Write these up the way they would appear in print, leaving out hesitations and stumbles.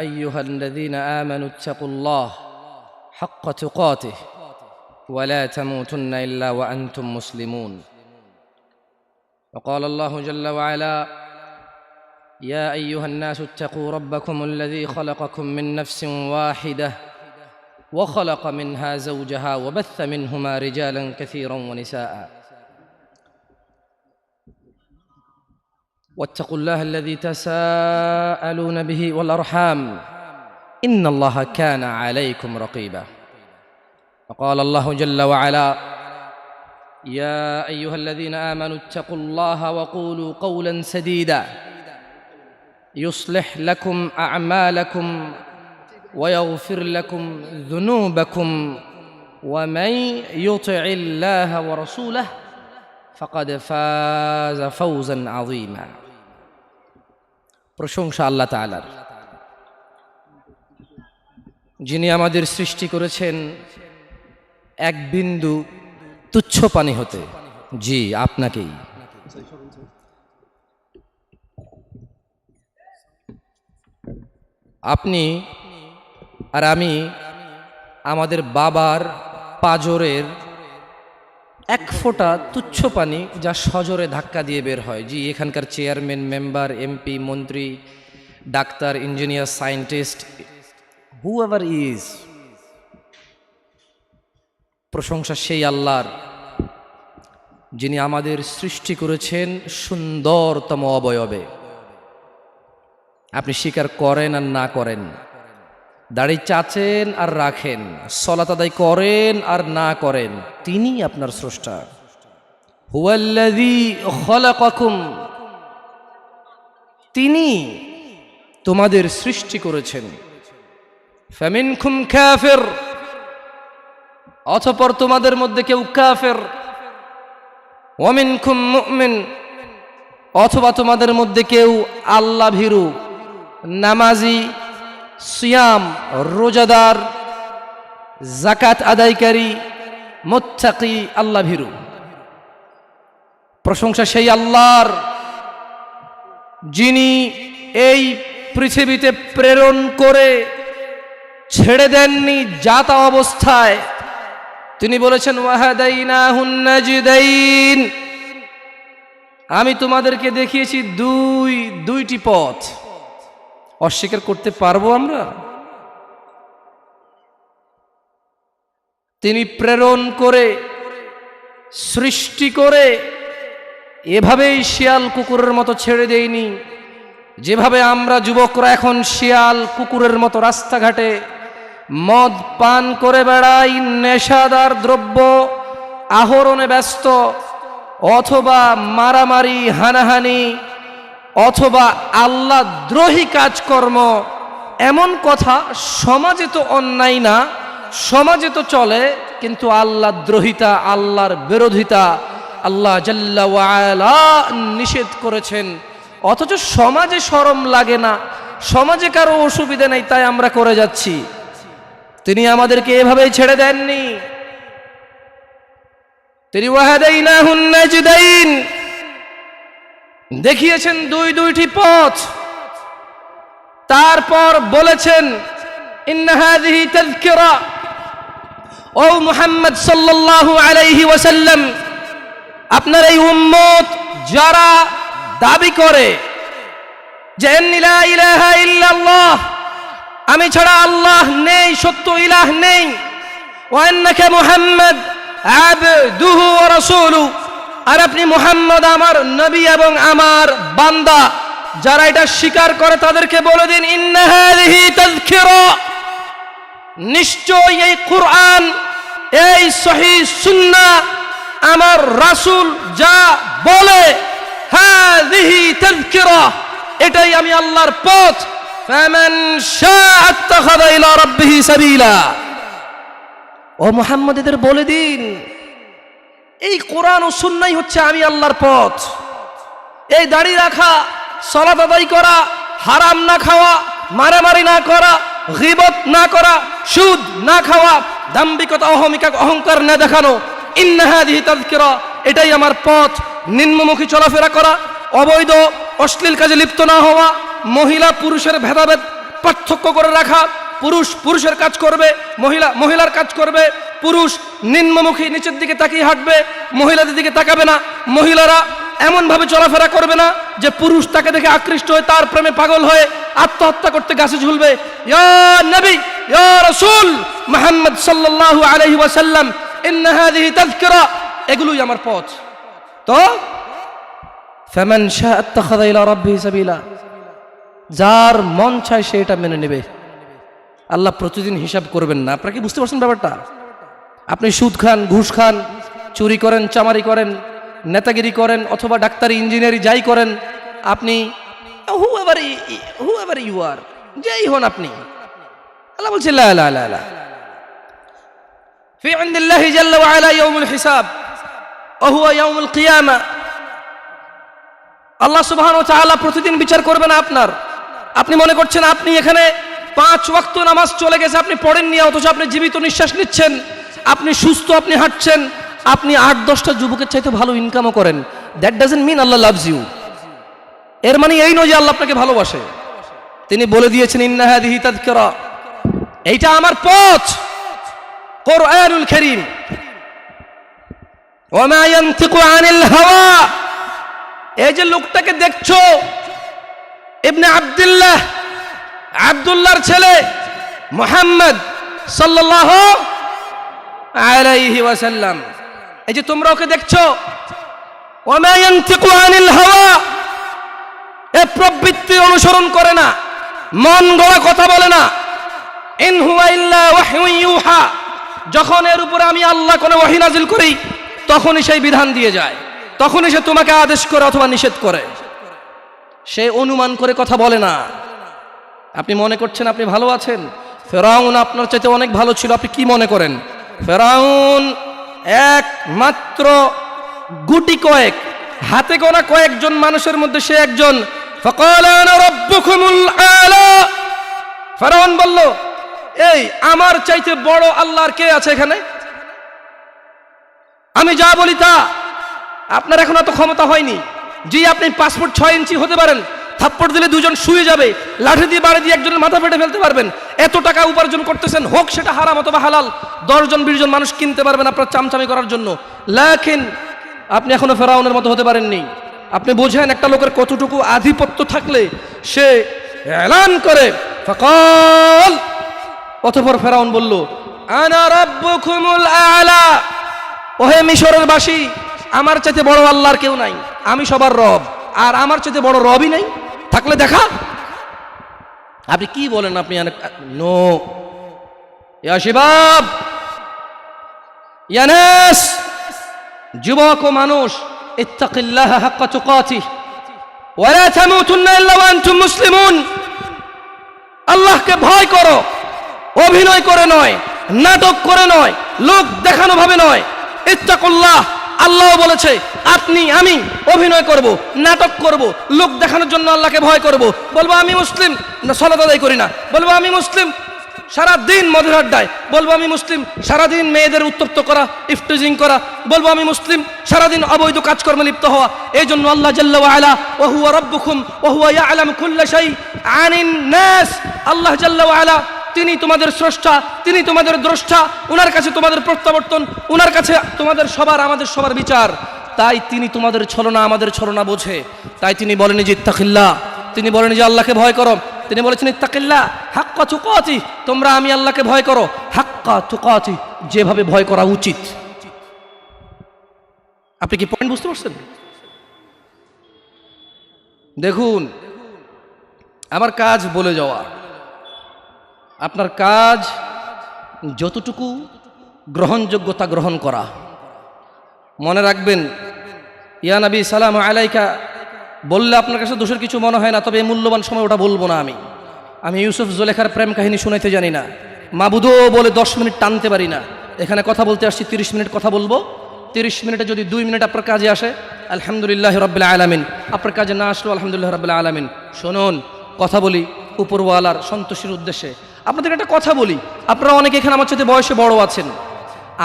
أيها الذين آمنوا اتقوا الله حق تقاته ولا تموتن إلا وأنتم مسلمون. وقال الله جل وعلا: يا أيها الناس اتقوا ربكم الذي خلقكم من نفس واحدة وخلق منها زوجها وبث منهما رجالا كثيرا ونساء واتقوا الله الذي تساءلون به والأرحام إن الله كان عليكم رقيبا. وقال الله جل وعلا: يا أيها الذين آمنوا اتقوا الله وقولوا قولا سديدا يصلح لكم أعمالكم ويغفر لكم ذنوبكم ومن يطع الله ورسوله فقد فاز فوزا عظيما. প্রশংসা আল্লাহ তাআলার, যিনি আমাদের সৃষ্টি করেছেন এক বিন্দু তুচ্ছ পানি হতে। জি, আপনাকেই। আপনি আর আমি আমাদের বাবার পাঁজরের এক ফোঁটা তুচ্ছ পানি, যা সজোরে ধাক্কা দিয়ে বের হয়। জি, এখানকার চেয়ারম্যান, মেম্বার, এমপি, মন্ত্রী, doctor, engineer, scientist, whoever is, প্রশংসা সেই আল্লাহর যিনি আমাদের সৃষ্টি করেছেন সুন্দরতম অবয়বে। আপনি স্বীকার করেন আর না করেন, দাড়ি চাচেন আর রাখেন, সালাত আদায় করেন আর না করেন, তিনি আপনার স্রষ্টা। হুয়াল্লাযী খালাকাকুম, তিনি তোমাদের সৃষ্টি করেছেন। ফামিনকুম কাফির, অতঃপর তোমাদের মধ্যে কেউ কাফের। ওয়ামিনকুম মুমিন, অথবা তোমাদের মধ্যে কেউ আল্লাহ ভীরু, নামাজি, সিয়াম, রোজাদার, যাকাত আদায়কারী, মুত্তাকি, আল্লাহ ভীরু। প্রশংসা সেই আল্লাহর যিনি এই পৃথিবীতে প্রেরণ করে ছেড়ে দেননি জাতা অবস্থায়। তিনি বলেছেন, ওয়াহাদাইনাহুন নাজদাইন, আমি তোমাদেরকে দেখিয়েছি দুইটি পথ। অস্বীকার করতে পারবো আমরা? তিনি প্রেরণ করে, সৃষ্টি করে এভাবেই শিয়াল কুকুরের মতো ছেড়ে দেয়নি, যেভাবে আমরা যুবকরা এখন শিয়াল কুকুরের মতো রাস্তাঘাটে মদ পান করে বেড়াই, নেশাদার দ্রব্য আহরণে ব্যস্ত, অথবা মারামারি, হানাহানি, অথবা আল্লাহ দ্রোহী কাজকর্ম। এমন কথা সমাজে তো অন্যায় না, সমাজে তো চলে, কিন্তু আল্লাহ দ্রোহিতা, আল্লাহর বিরোধিতা আল্লাহ জাল্লা ওয়া আলা নিষেধ করেছেন। অথচ সমাজে শরম লাগে না, সমাজে কারো অসুবিধা নেই, তাই আমরা করে যাচ্ছি। তিনি আমাদেরকে এভাবেই ছেড়ে দেননি। তিনি ওয়াহাদাইনাহুন নাজদাইন দেখিয়েছেন দুইটি পথ। তারপর বলেছেন, ইন্না হাযিহি তাযকিরা, ও মুহাম্মদ সাল্লাল্লাহু আলাইহি ওয়াসাল্লাম, আপনার এই উম্মত যারা দাবি করে যে লা ইলাহা ইল্লাল্লাহ, আমি ছাড়া আল্লাহ নেই, সত্য ইলাহ নেই, ওয়া আন্নাকা মুহাম্মদ আবদুহু ওয়া রাসূলুহু, আর আপনি মুহাম্মদ আমার নবী এবং আমার বান্দা, যারা এটা স্বীকার করে তাদেরকে বলে দিন, ইন্না হাযিহি তাযকিরা, নিশ্চয় এই কুরআন, এই সহিহ সুন্নাহ, আমার রাসূল যা বলে, হাযিহি তাযকিরা, এটাই আমি আল্লাহর পথ। ফামান শাআ আত্তাখাযা ইলা রাব্বিহি সাবিলা। ও মুহাম্মদ, এদের বলে দিন এই কোরআন ও সুন্নাহই হচ্ছে আমি আল্লাহর পথ। এই দাড়ি রাখা, সালাত আদায় করা, হারাম না খাওয়া, মারামারি না করা, গীবত না করা, সুদ না খাওয়া, দাম্ভিকতা, অহংকার না দেখানো, ইন্না হাযিহি তাযকিরা, এটাই আমার পথ। নিম্নমুখী চলাফেরা করা, অবৈধ অশ্লীল কাজে লিপ্ত না হওয়া, মহিলা পুরুষের ভেদাভেদ পার্থক্য করে রাখা, পুরুষ পুরুষের কাজ করবে, মহিলা মহিলার কাজ করবে, পুরুষ নিম্নমুখী নিচের দিকে তাকিয়ে হাঁটবে, মহিলাদের দিকে তাকাবে না, মহিলারা এমনভাবে চলাফেরা করবে না যে পুরুষ তাকে দেখে আকৃষ্ট হয়ে তার প্রেমে পাগল হয়ে আত্মহত্যা করতে গাছে ঝুলবে। ইয়া নবী ইয়া রাসূল মুহাম্মদ সাল্লাল্লাহু আলাইহি ওয়াসাল্লাম ইন্না হাযিহি তাযকিরা, এগুলোই আমার পথ। তো ফামান শাআ আত্তাখাযা ইলা রাব্বিহি সাবিলা, যার মন চায় সে এটা মেনে নেবে। আল্লাহ প্রতিদিন হিসাব করবেন না। আপনারা কি বুঝতে পারছেন ব্যাপারটা? আপনি সুদ খান, ঘুষ খান, চুরি করেন, চামারি করেন, নেতাগিরি করেন, অথবা ডাক্তারি, ইঞ্জিনিয়ারি যাই করেন, আপনি হুএভার ইউ আর, যেই হন আপনি, আল্লাহ বলছে লা লা লা লা ফি ইনদিল্লাহি জাল্লা ওয়া আলা ইয়াউমুল হিসাব ওয়া হুয়া ইয়াউমুল কিয়ামা। আল্লাহ সুবহানাহু ওয়া তাআলা প্রতিদিন বিচার করবেন আপনার। আপনি মনে করছেন আপনি এখানে 5 ওয়াক্ত নামাজ চলে গেছে, আপনি পড়েননি, অথচ আপনি জীবিত নিঃশ্বাস নিচ্ছেন, আপনি সুস্থ, আপনি হাঁটছেন, আপনি 8-10টা যুবকের চাইতে ভালো ইনকামও করেন। That doesn't mean Allah loves you. এর মানে এই নয় যে আল্লাহ আপনাকে ভালোবাসে। তিনি বলে দিয়েছেন ইন্না হাযিহি তাযকিরা, এইটা আমার পথ, কোরআনুল কারীম। ওয়া মা ইয়ানতিকু আনিল হাওয়া, এই যে লোকটাকে দেখছো, ইবনে আব্দুল্লাহ, আব্দুল্লাহর ছেলে মুহাম্মদ সাল্লাল্লাহু আলাইহি ওয়াসাল্লাম, এই যে তোমরা ওকে দেখছো, ওয়া মা ইয়ানতিকু আনিল হাওয়া, এ প্রবৃত্তি অনুসরণ করে না, মন গড়া কথা বলে না। ইন হুয়া ইল্লা ওয়াহয়ু ইউহা, যখন এর উপরে আমি আল্লাহ কোনো ওহী নাজিল করি তখনই সেই বিধান দিয়ে যায়, তখনই সে তোমাকে আদেশ করে অথবা নিষেধ করে। সে অনুমান করে কথা বলে না। আপনি মনে করছেন আপনি ভালো আছেন, ফেরাউন আপনার চাইতে অনেক ভালো ছিল। আপনি কি মনে করেন? ফেরাউন একমাত্র গুটি কয়েক, হাতে গোনা কয়েকজন মানুষের মধ্যে সে একজন। ফাকালা আনা রাব্বুকুমুল আলা, ফেরাউন বলল, এই আমার চাইতে বড় আল্লাহর কে আছে এখানে? আমি যা বলি তা। আপনার এখন অত ক্ষমতা হয়নি। জি, আপনি পাসপোর্ট 6 ইঞ্চি হতে পারেন, থাপ্পড় দিলে দুজন শুয়ে যাবে, লাঠি দিয়ে বাড়ি দিয়ে একজনের মাথা ফেটে ফেলতে পারবেন। এত টাকা উপার্জন করতেছেন, হোক সেটা হারাম অথবা হালাল, 10 জন 20 জন মানুষ কিনতে পারবেন আপনার চামচামি করার জন্য। লাকিন আপনি এখনো ফেরাউনের মতো হতে পারেননি। আপনি বোঝেন একটা লোকের কতটুকু আধিপত্য থাকলে সে এলান করে ফাকাল। অতঃপর ফেরাউন বলল, আনা রাব্বুকুমুল আলা, ওহে মিশরের বাসী, আমার চাইতে বড় আল্লাহর কেউ নাই, আমি সবার রব, আর আমার চাইতে বড় রবই নাই। থাকলে দেখা। আপনি কি বলেন? আপনি নো ইয়া শিবাব, ইয়া নাস, যুবক ও মানুষ, ইত্তাকিল্লাহ হাক্কা তুকাতিহ ওয়া লা তামুতুন্না ইল্লা ওয়া আনতুম মুসলিমুন। আল্লাহকে ভয় করো, অভিনয় করে নয়, নাটক করে নয়, লোক দেখানো ভাবে নয়। ইত্তাকুল্লাহ, আল্লাহ বলেছে আপনি আমি অভিনয় করব, নাটক করব, লোক দেখানোর জন্য আল্লাহকে ভয় করব। বলবো আমি মুসলিম, না সালাত আদায় করি না। বলবো আমি মুসলিম, সারাদিন মদের আড্ডায়। বলবো আমি মুসলিম, সারাদিন মেয়েদের উত্তপ্ত করা, ইফটিজিং করা। বলবো আমি মুসলিম, সারাদিন অবৈধ কাজকর্মে লিপ্ত হওয়া। এই জন্য আল্লাহ জাল্লা ওয়া আলা ওয়া হুয়া রাব্বুকুম ওয়া হুয়া ইয়ালামু কুল্লা শাই আনিন নাস, আল্লাহ জাল্লা ওয়া আলা তিনি তোমাদের স্রষ্টা, তিনি তোমাদের দ্রষ্টা, উনার কাছে তোমাদের প্রত্যাবর্তন, উনার কাছে তোমাদের সবার আমাদের সবার বিচার। তাই তিনি তোমাদের ছলনা আমাদের ছলনা বোঝে। তাই তিনি বলেন যে ইত্তাকিল্লাহ, তিনি বলেন যে আল্লাহকে ভয় করো। তিনি বলেছেন ইত্তাকিল্লাহ হাক্কা তুকাতি, তোমরা আমি আল্লাহকে ভয় করো হাক্কা তুকাতি, যেভাবে ভয় করা উচিত। আপনি কি পয়েন্ট বুঝতে পারছেন? দেখুন, আমার কাজ বলে যাওয়া, আপনার কাজ যতটুকু গ্রহণযোগ্যতা গ্রহণ করা। মনে রাখবেন, ইয়া নবী সালাম আলাইকা বললে আপনার কাছে দোষের কিছু মনে হয় না, তবে এই মূল্যবান সময় ওটা বলবো না। আমি ইউসুফ জুলেখার প্রেম কাহিনী শুনাইতে জানি না, মাবুদও বলে 10 মিনিট টানতে পারি না। এখানে কথা বলতে আসছি, 30 মিনিট কথা বলবো। 30 মিনিটে যদি 2 মিনিট আপনার কাজে আসে আলহামদুলিল্লাহ রাব্বিল আলামিন, আপনার কাজে না আসলো আলহামদুলিল্লাহ রাব্বিল আলামিন। শুনুন, কথা বলি উপরওয়ালার সন্তোষের উদ্দেশ্যে। আপনাদের একটা কথা বলি, আপনারা অনেকে এখানে আমার সাথে বয়সে বড় আছেন।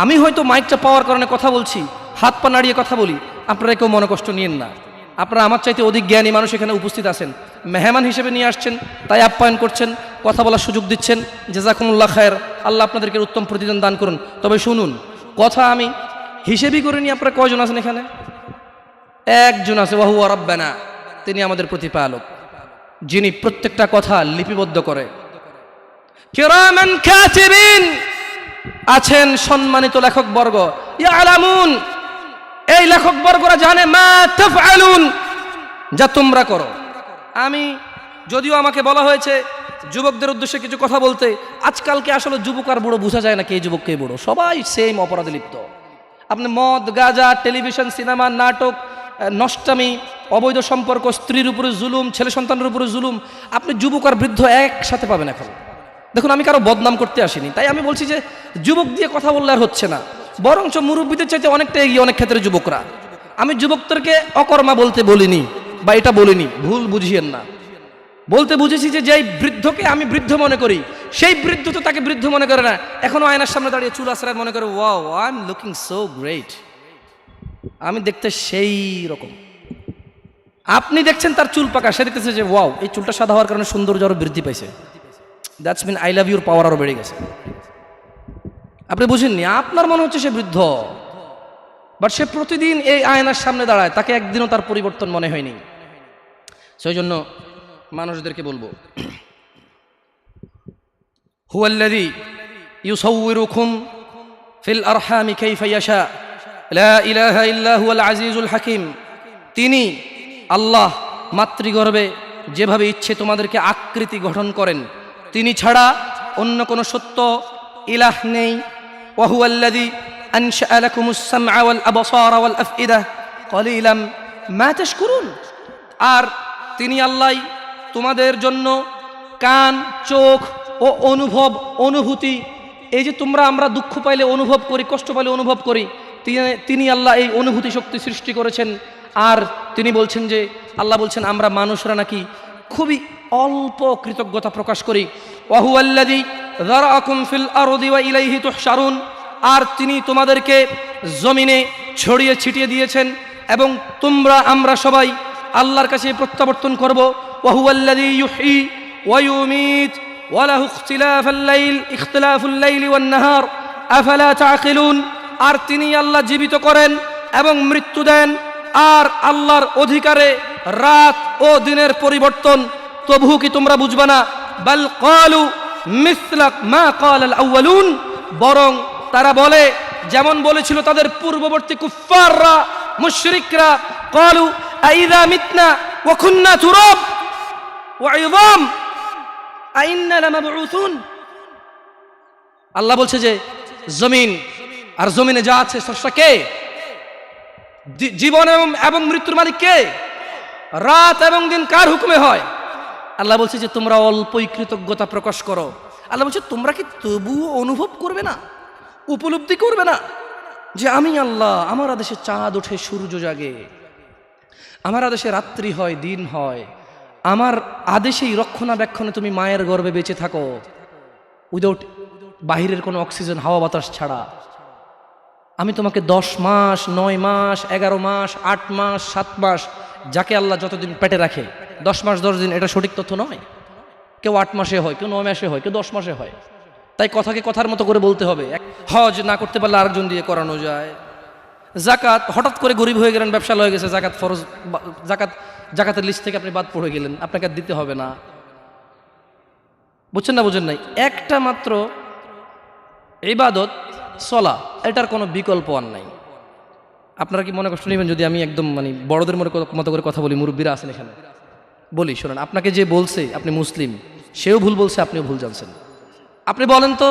আমি হয়তো মাইকটা পাওয়ার কারণে কথা বলছি, হাত পা নাড়িয়ে কথা বলি, আপনারা কেউ মনে কষ্ট নিয়েন না। আপনারা আমার চাইতে অধিক জ্ঞানী মানুষ এখানে উপস্থিত আছেন, মেহমান হিসেবে নিয়ে আসছেন, তাই আপ্যায়ন করছেন। কথা বলার সুযোগ দিচ্ছেন, জাযাকুমুল্লাহ খায়ের, আল্লাহ আপনাদেরকে উত্তম প্রতিদান দান করুন। তবে শুনুন, কথা আমি হিসেবই করে নি, আপনারা কয়জন আছেন এখানে? একজন আছে, ওয়া হুয়া রাব্বানা, তিনি আমাদের প্রতিপালক, যিনি প্রত্যেকটা কথা লিপিবদ্ধ করে। কিরামান কাতিবিন, আছেন সম্মানিত লেখকবর্গ, ইয়ালামুন, এই লেখকবর্গরা জানে মা তাফআলুন, যা তোমরা করো। আমি যদিও আমাকে বলা হয়েছে যুবকদের উদ্দেশ্যে কিছু কথা বলতে, আজকালকে আসলে যুবক আর বুড়ো বোঝা যায় না, কে যুবক কে বুড়ো, সবাই সেম অপরাধে লিপ্ত। আপনি মদ, গাঁজা, টেলিভিশন, সিনেমা, নাটক, নষ্টামি, অবৈধ সম্পর্ক, স্ত্রীর উপরে জুলুম, ছেলে সন্তানের উপরে জুলুম, আপনি যুবক আর বৃদ্ধ একসাথে পাবেন এখন। দেখুন, আমি কারো বদনাম করতে আসিনি, তাই আমি বলছি যে যুবক দিয়ে কথা বললে আর হচ্ছে না, বরঞ্চ মুরব্বীদের চাইতে অনেকটা এগিয়ে অনেক ক্ষেত্রে যুবকরা। আমি যুবকদেরকে অকর্মা বলতে বলিনি, বা এটা বলিনি, ভুল বুঝিয়েন না। বলতে বুঝেছি যে যেই বৃদ্ধকে আমি বৃদ্ধ মনে করি, সেই বৃদ্ধ তো তাকে বৃদ্ধ মনে করে না, এখনো আয়নার সামনে দাঁড়িয়ে চুল আশ্রয় মনে করে, wow I am looking so great, আমি দেখতে সেই রকম। আপনি দেখছেন তার চুল পাকা, সে দেখতেছে যে ওয়াও, এই চুলটা সাদা হওয়ার কারণে সৌন্দর্য আরো বৃদ্ধি পাইছে, that's mean I love your power আরো বেড়ে গেছে। আপনি বুঝেননি, আপনার মনে হচ্ছে সে বৃদ্ধ, বাট সে প্রতিদিন এই আয়নার সামনে দাঁড়ায়, তাকে একদিনও তার পরিবর্তন মনে হয়নি। সেই জন্য মানুষদেরকে বলবো, হুয়াল্লাযী ইউসাউয়িরুকুম ফিল আরহামি কাইফা ইয়াশা, লা ইলাহা ইল্লা হুয়াল আজিজুল হাকিম, তিনি আল্লাহ মাতৃগর্ভে যেভাবে ইচ্ছে তোমাদেরকে আকৃতি গঠন করেন, তিনি ছাড়া অন্য কোনো সত্য ইলাহ নেই। ওয়া হুয়াল্লাযী আনশাআ লাকুমুস সামআ ওয়াল আবসারা ওয়াল আফইদা ক্বালিলাম মা তাশকুরুন, আর তিনি আল্লাহ তোমাদের জন্য কান, চোখ ও অনুভূতি, এই যে তোমরা আমরা দুঃখ পাইলে অনুভব করি, কষ্ট পাইলে অনুভব করি, তিনি আল্লাহ এই অনুভূতি শক্তি সৃষ্টি করেছেন। আর তিনি বলছেন যে, আল্লাহ বলছেন আমরা মানুষরা নাকি খুবই অল্প কৃতজ্ঞতা প্রকাশ করি। ওয়া হুয়াল্লাযী যারাআকুম ফিল আরদি ওয়া ইলাইহি তুহশারুন, আর তিনি তোমাদেরকে জমিনে ছড়িয়ে ছিটিয়ে দিয়েছেন এবং আমরা সবাই আল্লাহর কাছে প্রত্যাবর্তন করব। ওয়া হুয়াল্লাযী ইউহয়ী ওয়া ইউমীত ওয়া লাহু ইখতিলাফুল লাইলি ওয়ান নাহার আফালা তাআকিলুন, আর তিনি আল্লাহ জীবিত করেন এবং মৃত্যু দেন, আর আল্লাহর অধিকারে রাত ও দিনের পরিবর্তন, তবু কি তোমরা বুঝবা না? বাল ক্বালু মিসলা মা ক্বালাল আউয়ালুন, বরং তারা বলে যেমন বলেছিল তাদের পূর্ববর্তী কুফফাররা, মুশরিকরা, ক্বালু আইযা মিতনা ওয়া কুন্না তুরাব ওয়া ইযাম আইন্না লামাবউসুন। আল্লাহ বলছে যে জমিন আর জমিনে যা আছে স্রষ্টা কে? জীবন এবং মৃত্যুর মালিক কে? রাত এবং দিন কার হুকুমে হয়? আল্লাহ বলছে যে তোমরা অল্পই কৃতজ্ঞতা প্রকাশ করো। আল্লাহ বলছে তোমরা কি তবুও অনুভব করবে না, উপলব্ধি করবে না যে আমি আল্লাহ, আমার আদেশে চাঁদ ওঠে, সূর্য জাগে, আমার আদেশে রাত্রি হয়, দিন হয়, আমার আদেশেই রক্ষণাবেক্ষণে তুমি মায়ের গর্ভে বেঁচে থাকো, উইদাউট বাহিরের কোনো অক্সিজেন, হাওয়া বাতাস ছাড়া। আমি তোমাকে 10 মাস, 9 মাস, 11 মাস, 8 মাস, 7 মাস, যাকে আল্লাহ যতদিন পেটে রাখে, 10 মাস 10 দিন এটা সঠিক তথ্য নয়, কেউ 8 মাসে হয়, কেউ 9 মাসে হয়, কেউ 10 মাসে হয়। তাই কথাকে কথার মতো করে বলতে হবে। হজ না করতে পারলে আরেকজন দিয়ে করানো যায়। জাকাত, হঠাৎ করে গরিব হয়ে গেলেন, ব্যবসা হয়ে গেছে, জাকাত ফরজ, জাকাতের লিস্ট থেকে আপনি বাদ পড়ে গেলেন, আপনাকে আর দিতে হবে না। বুঝছেন না? বুঝেন নাই? একটা মাত্র ইবাদত সলা, এটার কোনো বিকল্প আর নাই। আপনারা কি মনে কষ্ট নেবেন যদি আমি একদম বড়দের মতো করে কথা বলি? মুরব্বীরা আছেন এখানে, বলি শোনেন, আপনাকে যে বলছে আপনি মুসলিম, সেও ভুল বলছে, আপনিও ভুল জানছেন। আপনি বলেন তো,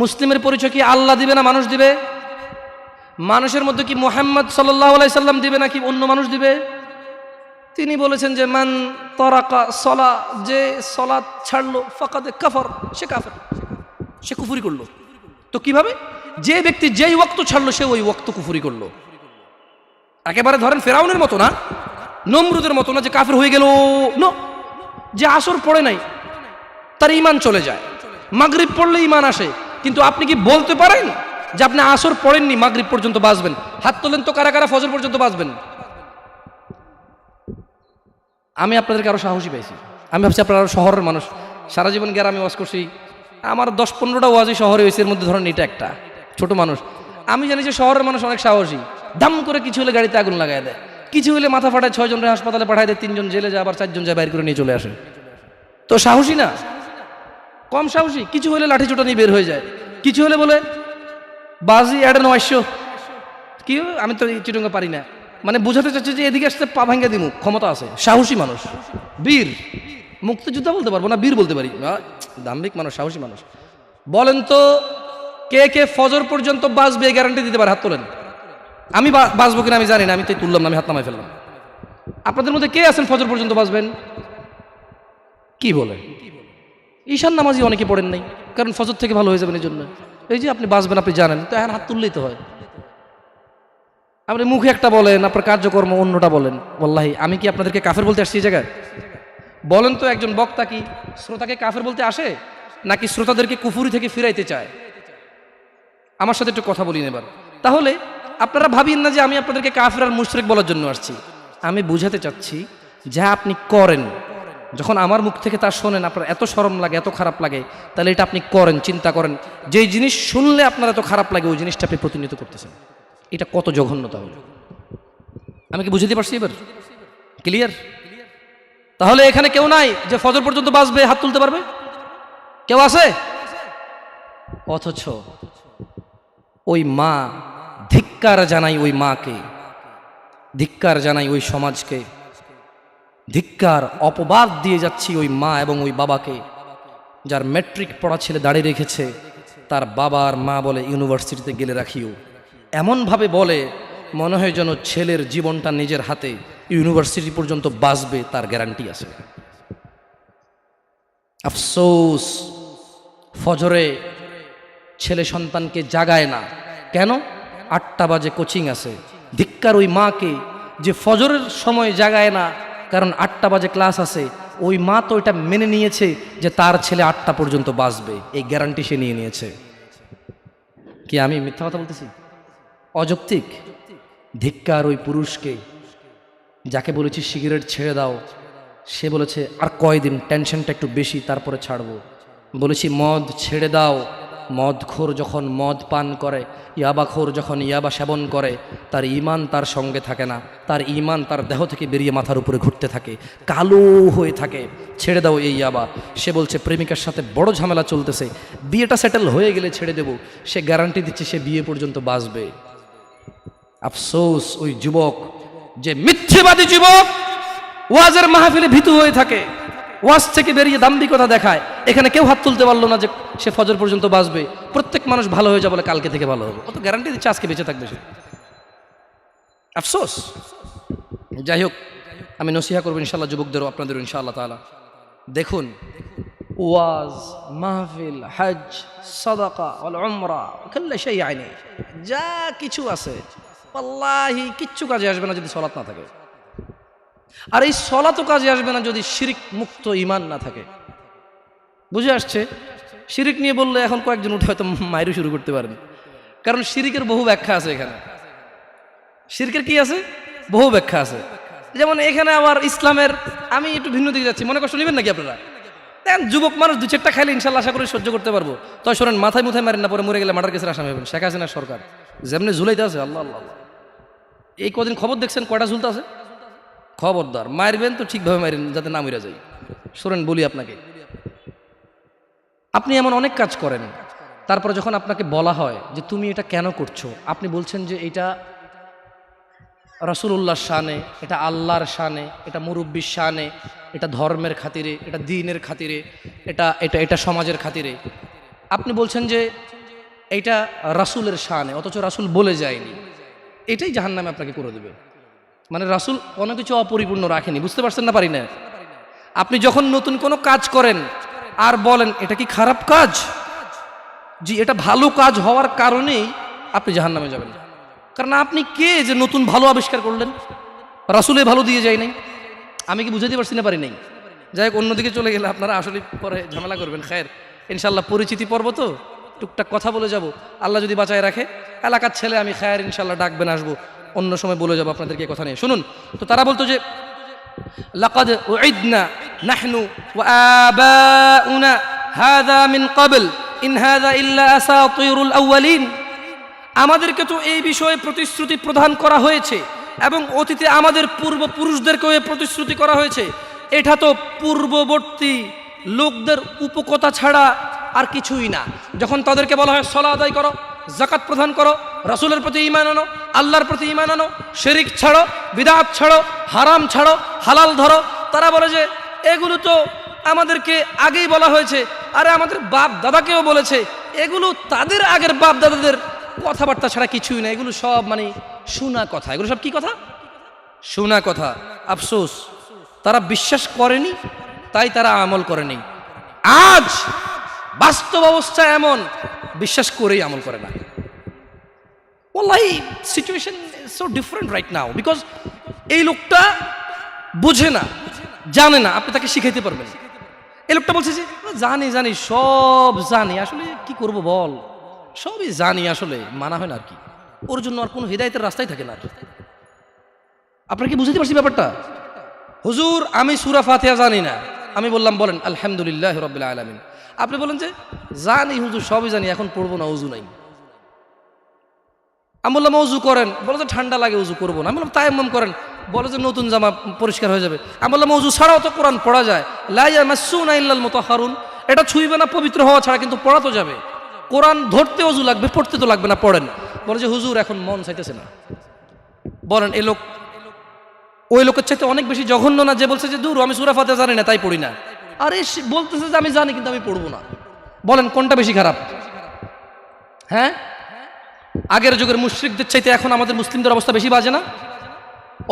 মুসলিমের পরিচয় কি আল্লাহ দিবে না মানুষ দিবে? মানুষের মধ্যে কি মুহাম্মদ সাল্লাল্লাহু আলাইহি সাল্লাম দিবে নাকি অন্য মানুষ দিবে? তিনি বলেছেন যে মান তারাকা সলা, যে সলাত ছাড়লো ফাকাদ কাফার, সে কাফের, সে কুফরি করলো। তো কিভাবে? যে ব্যক্তি যেই ওয়াক্ত ছাড়লো সে ওই ওয়াক্ত কুফরি করলো। একেবারে ধরেন ফেরাউনের মতো না, নমরুদের মতো না যে কাফের হয়ে গেল, নো। যে আসর পড়ে নাই তার ঈমান চলে যায়, মাগরিব পড়লে ঈমান আসে। কিন্তু আপনি কি বলতে পারেন যে আপনি আসর পড়েননি, মাগরিব পর্যন্ত বাঁচবেন? হাত তোলেন তো কারা কারা ফজর পর্যন্ত বাঁচবেন? আমি আপনাদেরকে আরো সাহসী পাইছি। আমি ভাবছি আপনারা আরো শহরের মানুষ, সারা জীবন গ্রামে ওয়াজ করছি, আমার 10-15টা ওয়াজই শহরে হয়েছে, এর মধ্যে ধরেন এটা একটা ছোট মানুষ। আমি জানি যে শহরের মানুষ অনেক সাহসী, দাম করে কিছু হলে গাড়িতে আগুন লাগাই দেয়, কিছু হলে মাথা ফাটায় 6 জনরে হাসপাতালে পাঠায় দেয়, 3 জন জেলে যায়, আবার 4 জন যায় বাইর করে নিয়ে চলে আসে। তো সাহসী না, কম সাহসী। কিছু হলে লাঠি চোটা নিয়ে বের হয়ে যায়, কিছু হলে বলে বাজি অ্যাডে 900 কি, আমি তো চিটঙ্গা পারি না, মানে বোঝাতে চাচ্ছে যে এদিকে আসতে পা ভাঙ্গা দিমু, ক্ষমতা আছে, সাহসী মানুষ, বীর। মুক্তিযোদ্ধা বলতে পারবো না, বীর বলতে পারি, দাম্ভিক মানুষ, সাহসী মানুষ। বলেন তো কে কে ফজর পর্যন্ত বাঁচবে গ্যারান্টি দিতে পারে? হাত তোলেন। আমি বাঁচবো কিনা আমি জানি না, আমি তো তুললাম না, আমি হাত নামাই ফেললাম। আপনাদের মধ্যে কে আছেন ফজর পর্যন্ত বাঁচবেন? কি বলে? ঈশান নামাজি অনেকে পড়েন নাই, কারণ ফজর থেকে ভালো হয়ে যাবেন এই জন্য। এই যে আপনি বাঁচবেন আপনি জানেন, তো এখন হাত তুললেই তো হয়। আপনি মুখে একটা বলেন, আপনার কার্যকর্ম অন্যটা বলেন। ওয়াল্লাহি আমি কি আপনাদেরকে কাফের বলতে আসছি এই জায়গায়? বলেন তো একজন বক্তা কি শ্রোতাকে কাফের বলতে আসে, নাকি শ্রোতাদেরকে কুফুরি থেকে ফিরাইতে চায়? আমার সাথে একটু কথা বলি এবার। তাহলে আপনারা ভাবিয়েন না যে আমি আপনাদেরকে কাফের আর মুশরিক বলার জন্য আসছি। আমি বুঝাতে চাচ্ছি যা আপনি করেন, যখন আমার মুখ থেকে তা শোনেন আপনার এত শরম লাগে, এত খারাপ লাগে, তাহলে এটা আপনি করেন, চিন্তা করেন, যেই জিনিস শুনলে আপনার এত খারাপ লাগে ওই জিনিসটা আপনি প্রতিনিয়ত করতেছেন, এটা কত জঘন্যতা হলো। আমি কি বুঝতে পারছি এবার? ক্লিয়ার? তাহলে এখানে কেউ নাই যে ফজর পর্যন্ত বাঁচবে, হাত তুলতে পারবে? কেউ আছে? অথচ ওই মা, ধিক্কার জানাই ওই মাকে, ধিক্কার জানাই ওই সমাজকে, ধিক্কার, অপবাদ দিয়ে যাচ্ছি ওই মা এবং ওই বাবাকে, যার ম্যাট্রিক পড়া ছেলে দাঁড়িয়ে রেখেছে, তার বাবার মা বলে ইউনিভার্সিটিতে গেলে রাখিও, এমনভাবে বলে মনে হয় যেন ছেলের জীবনটা নিজের হাতে, ইউনিভার্সিটি পর্যন্ত বাঁচবে তার গ্যারান্টি আছে। আফসোস, ফজরে ছেলে সন্তানকে জাগায় না কেন? 8টা বাজে কোচিং আছে। ধিক্কার ওই মাকে যে ফজরের সময় জাগায় না, কারণ 8টা বাজে ক্লাস আছে। ওই মা তো এটা মেনে নিয়েছে যে তার ছেলে 8টা পর্যন্ত বাঁচবে, এই গ্যারান্টি সে নিয়ে নিয়েছে। কি আমি মিথ্যা কথা বলতেছি? অযৌক্তিক। ধিক্কার ওই পুরুষকে যাকে বলেছি সিগারেট ছেড়ে দাও, সে বলেছে আর কয়দিন, টেনশনটা একটু বেশি, তারপরে ছাড়বো। বলেছি মদ ছেড়ে দাও, মদখোর যখন মদ পান করে, ইয়াবাখোর যখন ইয়াবা সেবন করে, তার ঈমান তার সঙ্গে থাকে না, তার ঈমান তার দেহ থেকে বেরিয়ে মাথার উপরে ঘুরতে থাকে, কালো হয়ে থাকে। ছেড়ে দাও এই ইয়াবা। সে বলছে প্রেমিকার সাথে বড় ঝামেলা চলতেছে, বিয়েটা সেটেল হয়ে গেলে ছেড়ে দেব। সে গ্যারান্টি দিচ্ছে সে বিয়ে পর্যন্ত বাঁচবে। আফসোস ওই যুবক, যে মিথ্যেবাদী যুবক, ওয়াজের মাহফিলে ভীতু হয়ে থাকে, ওয়াজ থেকে বেরিয়ে দাম্ভিকতা দেখায়। এখানে কেউ হাত তুলতে পারলো না যে সে ফজর পর্যন্ত বাঁচবে। প্রত্যেক মানুষ ভালো হয়ে যাবে বলে কালকে থেকে ভালো হবে, ও তো গ্যারান্টি দিচ্ছে আজকে বেঁচে থাকবে সে। আফসোস। যাই হোক, আমি নসিহা করবো ইনশাআল্লাহ যুবকদেরও, আপনাদেরও ইনশাআল্লাহ তাআলা। দেখুন, ওয়াজ, মাহফিল, হজ, সাদাকা ওয়াল উমরা কুল্লু শাইইন, যা কিছু আছে আল্লাহি কিচ্ছু কাজে আসবে না যদি সালাত না থাকে। আর এই সালাতও কাজে আসবে না যদি শিরিক মুক্ত ঈমান না থাকে। বুঝে আসছে? শিরিক নিয়ে বললে এখন কয়েকজন উঠে হয়তো মাইরু শুরু করতে পারেন, কারণ শিরিকের বহু ব্যাখ্যা আছে এখানে। শিরকের কি আছে? বহু ব্যাখ্যা আছে। যেমন এখানে আবার ইসলামের, আমি একটু ভিন্ন দিকে যাচ্ছি, মনে কষ্ট নেবেন নাকি আপনারা? দেখেন যুবক মানুষ 2-4টা খাইলে ইনশাল্লাহ আশা করি সহ্য করতে পারবো। তবে শোনেন, মাথায় মুথায় মারেন না, পরে মরে গেলে মার্ডার কেসের আসামি হবেন। শেখ হাসিনার সরকার যেমনি ঝুলাইতে আছে, আল্লাহ আল্লাহ, এই কদিন খবর দেখছেন কয়টা ঝুলতে আছে? খবরদার, মারবেন তো ঠিকভাবে মারেন যাতে না মরে যায়। শোনেন বলি আপনাকে, আপনি এমন অনেক কাজ করেন, তারপরে যখন আপনাকে বলা হয় যে তুমি এটা কেন করছো, আপনি বলছেন যে এটা রাসূলুল্লাহর শানে, এটা আল্লাহর শানে, এটা মুরব্বির শানে, এটা ধর্মের খাতিরে, এটা দ্বীনের খাতিরে, এটা এটা এটা সমাজের খাতিরে। আপনি বলছেন যে এইটা রাসূলের শানে, অথচ রাসূল বলে যায়নি। এটাই জাহান্নামে আপনাকে করে দেবে। মানে রাসূল কোনো কিছু অপরিপূর্ণ রাখেনি। বুঝতে পারছেন না? পারি না। আপনি যখন নতুন কোনো কাজ করেন আর বলেন এটা কি খারাপ কাজ, জি এটা ভালো কাজ হওয়ার কারণেই আপনি জাহান্নামে যাবেন। কারণ আপনি কে যে নতুন ভালো আবিষ্কার করলেন? রাসূলে ভালো দিয়ে যায় নাই। আমি কি বুঝাতে পারছি না? পারি নাই। যাই হোক, অন্যদিকে চলে গেলে আপনারা আসলে পরে ঝামেলা করবেন। খায়ের, ইনশাল্লাহ পরিচিতি পর্ব তো টুকটাক কথা বলে যাব। আল্লাহ যদি বাঁচায় রাখে, এলাকার ছেলে আমি, খায়ের ইনশাল্লাহ ডাকবেন, আসবো, অন্য সময় বলে যাবো আপনাদেরকে কথা নিয়ে। শুনুন তো, তারা বলতো যে লাকাদ উইদনা নাহনু ওয়া আবাউনা হাযা মিন ক্বাবল ইন হাযা ইল্লা আসাতিরুল আউয়ালিন। আমাদেরকে তো এই বিষয়ে প্রতিশ্রুতি প্রদান করা হয়েছে এবং অতীতে আমাদের পূর্বপুরুষদেরকেও এই প্রতিশ্রুতি করা হয়েছে। এটা তো পূর্ববর্তী লোকদের উপকথা ছাড়া আর কিছুই না। যখন তাদেরকে বলা হয় সালাত আদায় করো, যাকাত প্রদান করো, রাসূলের প্রতি ঈমান আনো, আল্লাহর প্রতি ঈমান আনো, শিরক ছাড়ো, বিদআত ছাড়ো, হারাম ছাড়ো, হালাল ধরো, তারা বলে যে এগুলো তো আমাদেরকে আগেই বলা হয়েছে, আরে আমাদের বাপ দাদাকেও বলেছে। এগুলো তাদের আগের বাপ দাদাদের কথাবার্তা ছাড়া কিছুই না, এগুলো সব মানে শোনা কথা। এগুলো সব কি কথা? শোনা কথা। আফসোস, তারা বিশ্বাস করেনি, তাই তারা আমল করেনি। আজ বাস্তব অবস্থা এমন, বিশ্বাস করেই আমল করে না। ওয়াল্লাহি situation is so different right now, because এই লোকটা বুঝে না, জানে না, আপনি তাকে শিখাইতে পারবেন। এই লোকটা বলছে যে জানি জানি সব জানি, আসলে কি করব বল, সবই জানি, আসলে মানা হয় না আর কি। ওর জন্য আর কোনো হিদায়তের রাস্তাই থাকে না। আপনারা কি বুঝতে পারছি ব্যাপারটা? হুজুর আমি সূরা ফাতিহা জানি না। আমি বললাম বলেন আলহামদুলিল্লাহ রাব্বিল আলামিন। আপনি বলেন যে জানি হুজুর, সবই জানি, এখন পড়বো না, ওযু নাই। আমি বললাম ওযু করেন, বলে যে ঠান্ডা লাগে ওযু করবো না। আমি বললাম তায়াম্মুম করেন, বলে যে নতুন জামা পরিষ্কার হয়ে যাবে। আমি বললাম ওযু ছাড়াও তো কোরআন পড়া যায়, লা ইয়ামাসসুনা ইল্লাল মুতাহহারুন, এটা ছুঁইবে না পবিত্র হওয়া ছাড়া, কিন্তু পড়া তো যাবে। কোরআন ধরতে ওযু লাগবে, পড়তে তো লাগবে না, পড়েন। বলে যে হুজুর এখন মন চাইতেছে না। বলেন এই লোক ওই লোকের চাইতে অনেক বেশি জঘন্য না যে বলছে যে দূর আমি সূরা ফাতিহা জানি না তাই পড়ি না? আরে বলতেছে যে আমি জানি কিন্তু আমি পড়বো না। বলেন কোনটা বেশি খারাপ? হ্যাঁ, আগের যুগের মুশরিকদের চাইতে এখন আমাদের মুসলিমদের অবস্থা বেশি বাজে না?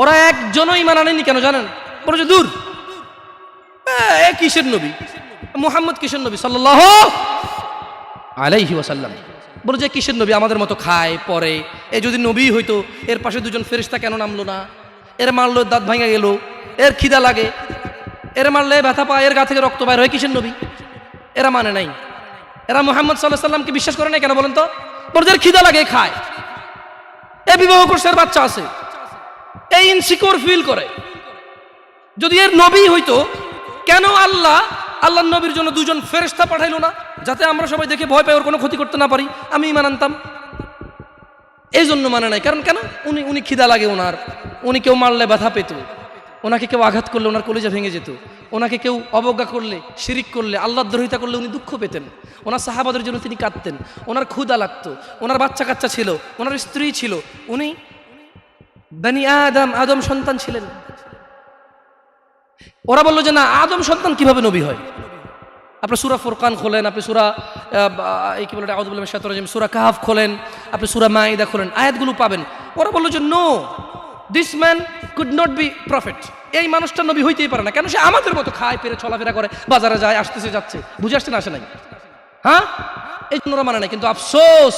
ওরা একজনও ঈমান আনেনি, কেন জানেন? বলে যে দূর এ কিসের নবী, মুহাম্মদ কিসের নবী সাল্লাল্লাহু আলাইহি ওয়াসাল্লাম। বলে যে কিসের নবী, আমাদের মতো খায় পরে, এ যদি নবী হইতো এর পাশে দুজন ফেরেশতা কেন নামলো না? এর মারলো দাঁত ভাঙা গেল, এর খিদা লাগে, এর মারলে ব্যথা পায়, এর গা থেকে রক্ত বাইর হয়, কিসের নবী? এরা মানে নাই, এরা মুহাম্মদ সাল্লাল্লাহু আলাইহি ওয়াসাল্লামকে বিশ্বাস করে নাই। কেন বলেন তো? বলে এর খিদা লাগে, খায়, এ বিবাহ করছে, এর বাচ্চা আছে, এই ইনসিকিউর ফিল করে। যদি এর নবী হইতো, কেন আল্লাহর নবীর জন্য দুজন ফেরেশতা পাঠাইলো না, যাতে আমরা সবাই দেখে ভয় পাই, ওর কোনো ক্ষতি করতে না পারি? আমি ঈমান আনতাম। এই জন্য মানে নাই। কারণ কেন? উনি খিদা লাগে ওনার, উনি কেউ মারলে ব্যথা পেত, ওনাকে কেউ আঘাত করলে ওনার কলিজা ভেঙে যেত, ওনাকে কেউ অবজ্ঞা করলে, শিরিক করলে, আল্লাহর দ্রোহিতা করলে উনি দুঃখ পেতেন, ওনার সাহাবাদের জন্য তিনি কাঁদতেন, ওনার ক্ষুধা লাগতো, ওনার বাচ্চা কাচ্চা ছিল, ওনার স্ত্রী ছিল, উনি বনি আদম সন্তান ছিলেন। ওরা বললো যে না, আদম সন্তান কিভাবে নবী হয়? আপনি সূরা ফুরকান খোলেন, আপনি সূরা কি বলে আউযু বিল্লাহি মিনাশ শাইতানির রাজিম, সূরা কাহফ খোলেন, আপনি সূরা মাইদা খোলেন, আয়াতগুলো পাবেন। ওরা বললো যে no, this man could not be prophet, এই মানুষটা নবী হইতেই পারে না। কেন? সে আমাদের মতো খায়, পেরে, চলাফেরা করে, বাজারে যায়, আসতেছে যাচ্ছে, বুঝে আসছে না, আসে নাই? হ্যাঁ, এই জন্য ওরা মানে নাই। কিন্তু আফসোস,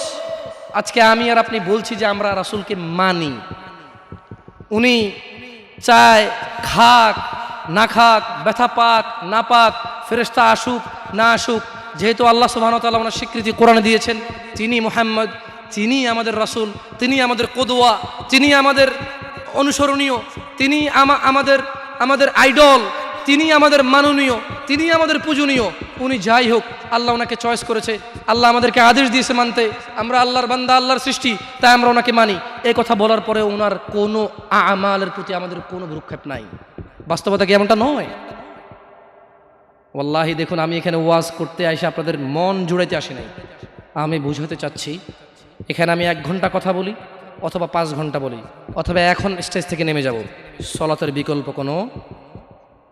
আজকে আমি আর আপনি বলছি যে আমরা রাসূলকে মানি। উনি চায় খাক না খাক, ব্যথা পাক না পাক, ফেরেশতা আসুক না আসুক, যেহেতু আল্লাহ সুবহানাহু ওয়া তাআলা ওনার স্বীকৃতি কোরআনে দিয়েছেন, তিনি মুহাম্মদ, তিনি আমাদের রাসূল, তিনি আমাদের কদওয়া, তিনি আমাদের অনুসরণীয়, তিনি আমাদের আইডল, তিনি আমাদের মাননীয়, তিনি আমাদের পূজনীয়। উনি যাই হোক, আল্লাহ ওনাকে চয়েস করেছে, আল্লাহ আমাদেরকে আদেশ দিয়েছে মানতে, আমরা আল্লাহর বান্দা, আল্লাহর সৃষ্টি, তাই আমরা ওনাকে মানি। এই কথা বলার পরে ওনার কোনো আমালের প্রতি আমাদের কোনো ভ্রুক্ষেপ নাই। বাস্তবতা কি এমনটা নয়? ওয়াল্লাহি দেখুন, আমি এখানে ওয়াজ করতে এসে আপনাদের মন জুড়াইতে আসি নাই। আমি বুঝাতে চাচ্ছি, এখানে আমি 1 ঘন্টা কথা বলি অথবা 5 ঘন্টা বলি, অথবা এখন স্টেজ থেকে নেমে যাব,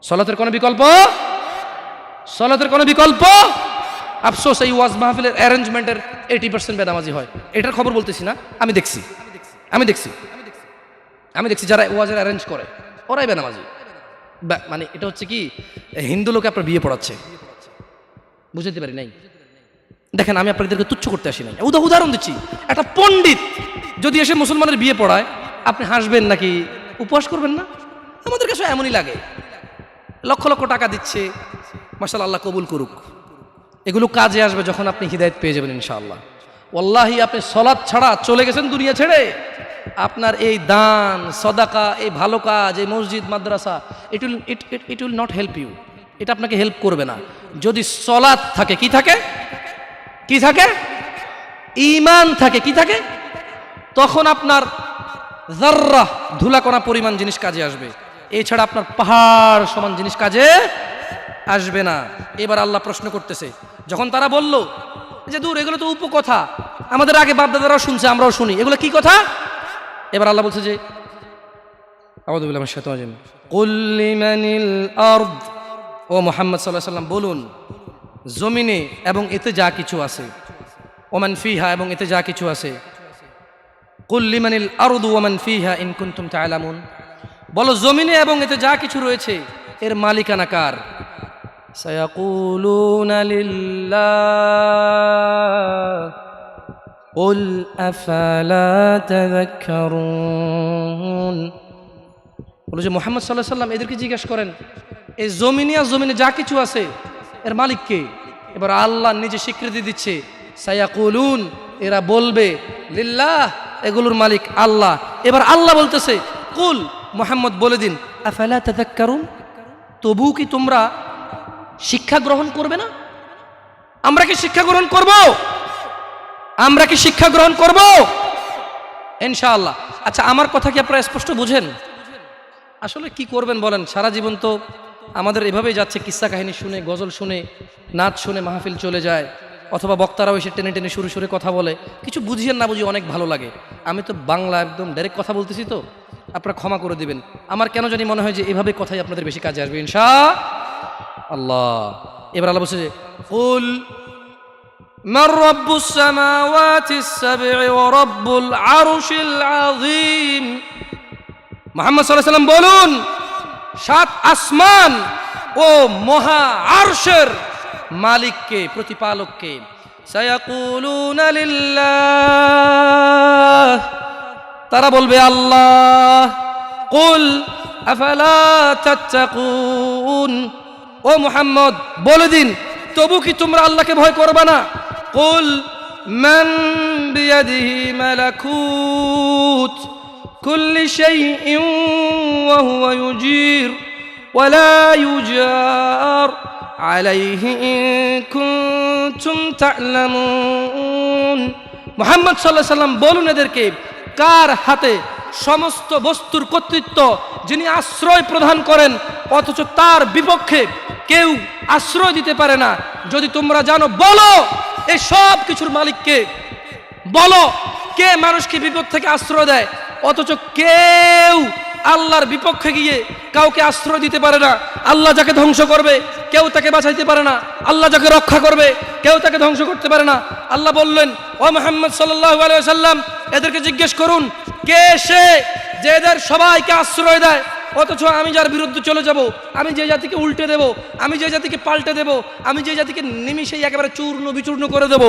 সলাতের কোনো বিকল্প। আফসোস, এই ওয়াজ মাহফিলের অ্যারেঞ্জমেন্টের 80% বেনামাজি হয়। এটার খবর বলতেছি না, আমি দেখছি যারা ওয়াজের অ্যারেঞ্জ করে ওরাই বেনামাজি। মানে এটা হচ্ছে কি, হিন্দু লোকে আপনার বিয়ে পড়াচ্ছে, বুঝতে পারি নাই। দেখেন, আমি আপনাদেরকে তুচ্ছ করতে আসি নাই, উদাহরণ দিচ্ছি। একটা পণ্ডিত যদি এসে মুসলমানের বিয়ে পড়ায়, আপনি হাসবেন নাকি উপহাস করবেন না? আমাদের কাছে এমনই লাগে। লক্ষ লক্ষ টাকা দিচ্ছে, মাশাআল্লাহ, আল্লাহ কবুল করুক। এগুলো কাজে আসবে যখন আপনি হিদায়াত পেয়ে যাবেন ইনশাআল্লাহ। ওয়াল্লাহি, আপনি সালাত ছাড়া চলে গেছেন দুনিয়া ছেড়ে, আপনার এই দান সদাকা, এই ভালো কাজ, এই মসজিদ মাদ্রাসা, it will not help you. এটা আপনাকে হেল্প করবে না। যদি সলাৎ থাকে, কি থাকে, কি থাকে, ঈমান থাকে, কি থাকে, তখন আপনার যাররা ধুলাকণা পরিমাণ জিনিস কাজে আসবে। এছাড়া আপনার পাহাড় সমান জিনিস কাজে আসবে না। এবার আল্লাহ প্রশ্ন করতেছে, যখন তারা বলল যে দূর, এগুলো তো উপকথা, আমাদের আগে বাপদাদারাও শুনছে, আমরাও শুনি, এগুলো কি কথা? এবার আল্লাহ বলছে যে আউযু বিল্লাহি মিনাশ শাইতানির রাজিম, কুল লিমানিল আরদ, ও মুহাম্মদ সাল্লাল্লাহু আলাইহি ওয়াসাল্লাম বলুন, জমিনে এবং এতে যা কিছু আছে, ওমান ফিহা, এবং এতে যা কিছু আছে, কুল লিমানিল আরদু ওমান ফিহা ইন কুনতুম তা'লামুন, বলো জমিনে এবং এতে যা কিছু রয়েছে এর মালিকানা কার? সায়াকুলুনা লিল্লাহ কুল আফালা তাযাক্কারুন, বলো যে মুহাম্মদ সাল্লাল্লাহু আলাইহি ওয়াসাল্লাম এদেরকে জিজ্ঞেস করেন, এই জমিনে আর জমিনে যা কিছু আছে এর মালিক কে? এবার আল্লাহ নিজে স্বীকৃতি দিচ্ছে, সায়াকুলুন, এরা বলবে, লিল্লাহ, এগুলোর মালিক আল্লাহ। এবার আল্লাহ বলতেছে, কুল, মুহাম্মদ বলে দিন, আফালা তাযাক্কারুন, তবু কি তোমরা শিক্ষা গ্রহণ করবে না? আমরা কি শিক্ষা গ্রহণ করব? আমরা কি শিক্ষা গ্রহণ করব? ইনশাআল্লাহ। আচ্ছা, আমার কথা কি আপনারা স্পষ্ট বুঝেন? আসলে কি করবেন বলেন, সারা জীবন তো আমাদের এভাবেই যাচ্ছে, কিস্সা কাহিনী শুনে, গজল শুনে, নাচ শুনে মাহফিল চলে যায়, অথবা বক্তারাও এসে টেনে টেনে সুরে সুরে কথা বলে, কিছু বুঝিয়েন না বুঝি অনেক ভালো লাগে। আমি তো বাংলা একদম ডাইরেক্ট কথা বলতেছি, তো আপনারা ক্ষমা করে দিবেন। আমার কেন জানি মনে হয় যে এভাবে কথাই আপনাদের বেশি কাজে আসবে ইনশাআল্লাহ। এবার আল্লাহ বলছে যে কুল মান রাব্বুস সামাওয়াতিস সাব'i ওয়া রাব্বুল আরশিল আযীম, মুহাম্মদ সাল্লাল্লাহু আলাইহি ওয়াসাল্লাম বলুন, সাত আসমান ও মহা আরশের মালিককে, প্রতিপালককে। সায়াকুলুনা লিল্লাহ, তারা বলবে আল্লাহ। কুল আফালা তাত্তাকুন, ও মুহাম্মদ বলে দিন, তবু কি তোমরা আল্লাহকে ভয় করবে না? কুল মান বিয়াদিহি মালাকুত কুল্লি শাইইন ওয়া হুয়া ইউজির ওয়া লা ইউজার আলাইহি ইন কুনতুম তা'লামুন। মুহাম্মদ সাল্লাল্লাহু আলাইহি ওয়াসাল্লাম বলুন এদেরকে, কার হাতে সমস্ত বস্তুর কর্তৃত্ব, যিনি আশ্রয় প্রদান করেন অথচ তার বিপক্ষে কেউ আশ্রয় দিতে পারে না, যদি তোমরা জানো বলো এই সব কিছুর মালিককে। বলো কে মানুষকে বিপদ থেকে আশ্রয় দেয়, অথচ কেউ আল্লাহর বিপক্ষে গিয়ে কাউকে আশ্রয় দিতে পারে না। আল্লাহ যাকে ধ্বংস করবে কেউ তাকে বাঁচাইতে পারে না, আল্লাহ যাকে রক্ষা করবে কেউ তাকে ধ্বংস করতে পারে না। আল্লাহ বললেন, ও মুহাম্মদ সাল্লাল্লাহু আলাইহি ওয়াসাল্লাম, এদেরকে জিজ্ঞেস করুন, কে সে যে এদের সবাইকে আশ্রয় দেয়, অথচ আমি যার বিরুদ্ধে চলে যাব, আমি যে জাতিকে উল্টে দেব, আমি যে জাতিকে পাল্টে দেব, আমি যে জাতিকে নিমিষেই একেবারে চূর্ণ বিচূর্ণ করে দেব,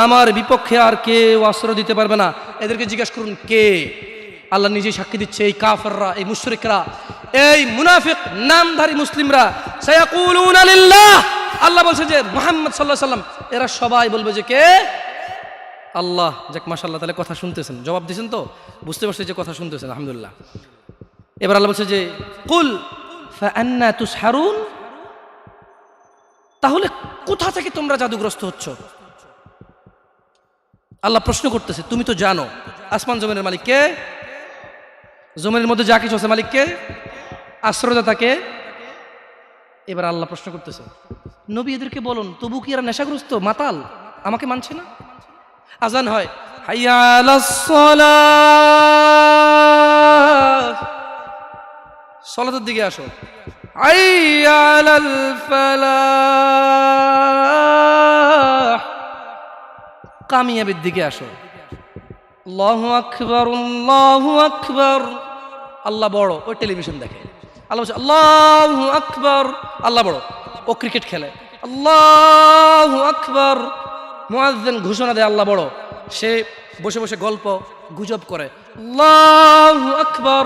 আমার বিপক্ষে আর কেউ আশ্রয় দিতে পারবে না। এদেরকে জিজ্ঞেস করুন কে? আল্লাহ নিজেই সাক্ষী দিচ্ছে, এই কাফেররা, এই মুশরিকরা, এই মুনাফিক নামধারী মুসলিমরা, সায়াকুলুনা লিল্লাহ, আল্লাহ বলছে যে মুহাম্মদ সাল্লাল্লাহু আলাইহি ওয়াসাল্লাম এরা সবাই বলবে যে কে? আল্লাহ। যাক, মাশাআল্লাহ, তাহলে কথা শুনতেছেন, জবাব দিয়েছেন তো, বুঝতে পারছি যে কথা শুনতেছেন, আলহামদুলিল্লাহ। এবার আল্লাহ বলছে যে কুল ফাআন্না তুসহারুন, তাহলে কোথা থেকে তোমরা জাদুগ্রস্ত হচ্ছ? আল্লাহ প্রশ্ন করতেছে, তুমি তো জানো আসমান জমিনের মালিক কে, জমিনের মধ্যে যা কিছু আছে মালিক কে, আশ্রয়দাতা কে। এবার আল্লাহ প্রশ্ন করতেছে, নবী এদেরকে বলুন, তবু কি এরা নেশাগ্রস্ত, মাতাল, আমাকে মানছে না? আজান হয়, হাইয়া আলাস সালাহ, সালাতের দিকে আসো, হাইয়া আলাল ফালাহ, কামিয়াবির দিকে আসো। আল্লাহু আকবার, আল্লাহু আকবার, আল্লাহ বড়, ওই টেলিভিশন দেখে। আল্লাহ বলছে আল্লাহু আকবার, আল্লাহ বড়, ও ক্রিকেট খেলে। আল্লাহু আকবার, মুয়াজ্জিন ঘোষণা দেয় আল্লাহ বড়, সে বসে বসে গল্প গুজব করে। আল্লাহু আকবার,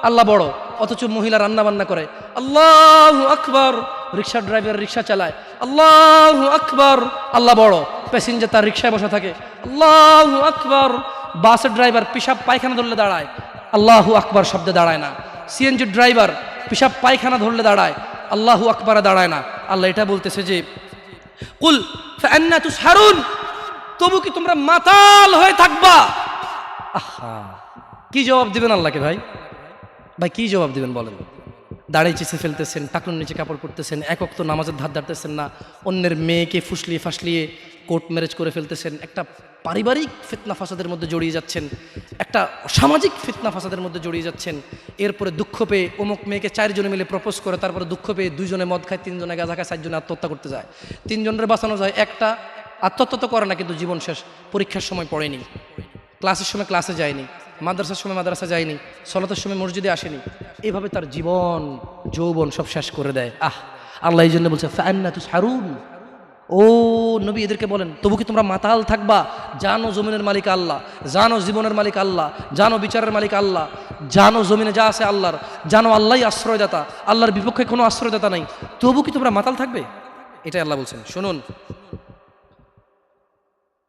আল্লাহ বড়, অথচ মহিলা রান্না বান্না করে। আল্লাহু আকবার, রিক্সা ড্রাইভার রিক্সা চালায়। আল্লাহু আকবার, আল্লাহ বড়, প্যাসেঞ্জার তার রিক্সায় বসে থাকে। আল্লাহু আকবার, বাসের ড্রাইভার পেশাব পায়খানা ধরলে দাঁড়ায়, আল্লাহু আকবার শব্দে দাঁড়ায় না। সিএনজি ড্রাইভার পেশাব পায়খানা ধরলে দাঁড়ায়, আল্লাহু আকবারে দাঁড়ায় না। আল্লাহ এটা বলতেছে যে কুল ফাআন্না তুসহারুন, তবু কি তোমরা মাতাল হয়ে থাকবা? আহা, কি জবাব দিবেন আল্লাহকে? ভাই ভাই কি জবাব দিবেন বলেন? দাড়ি চিছে ফেলতেছেন, টাকুর নিচে কাপড় পরতেছেন, এক ওয়াক্ত নামাজের ধার ধারতেছেন না, অন্যের মেয়েকে ফুসলিয়ে ফাসলিয়ে কোর্ট ম্যারেজ করে ফেলতেছেন, একটা পারিবারিক ফিতনা ফাসাদের মধ্যে জড়িয়ে যাচ্ছেন, একটা সামাজিক ফিতনা ফাসাদের মধ্যে জড়িয়ে যাচ্ছেন। এরপরে দুঃখ পেয়ে অমুক মেয়েকে 4 জনে মিলে প্রপোজ করে, তারপরে দুঃখ পেয়ে 2 জনে মদ খায়, 3 জনে গাঁজা খায়, 4 জনে আত্মহত্যা করতে যায়। 3 জনের বাঁচানো যায়, একটা আত্মহত্যা তো করে না, কিন্তু জীবন শেষ। পরীক্ষার সময় পড়েনি, ক্লাসের সময় ক্লাসে যায়নি, মাদ্রাসার সময় মাদ্রাসা যায়নি, সলাতের সময় মসজিদে আসেনি, এইভাবে তার জীবন যৌবন সব শেষ করে দেয়। আল্লাহ এই জন্য বলছে ফাআন্না তুসহারুন, ও নবী এদেরকে বলেন তবু কি তোমরা মাতাল থাকবা? জানো জমিনের মালিক আল্লাহ, জানো জীবনের মালিক আল্লাহ, জানো বিচারের মালিক আল্লাহ, জানো জমিনে যা আছে আল্লাহর, জানো আল্লাহই আশ্রয়দাতা, আল্লাহর বিপক্ষে কোনো আশ্রয়দাতা নাই, তবু কি তোমরা মাতাল থাকবে? এটাই আল্লাহ বলছেন। শুনুন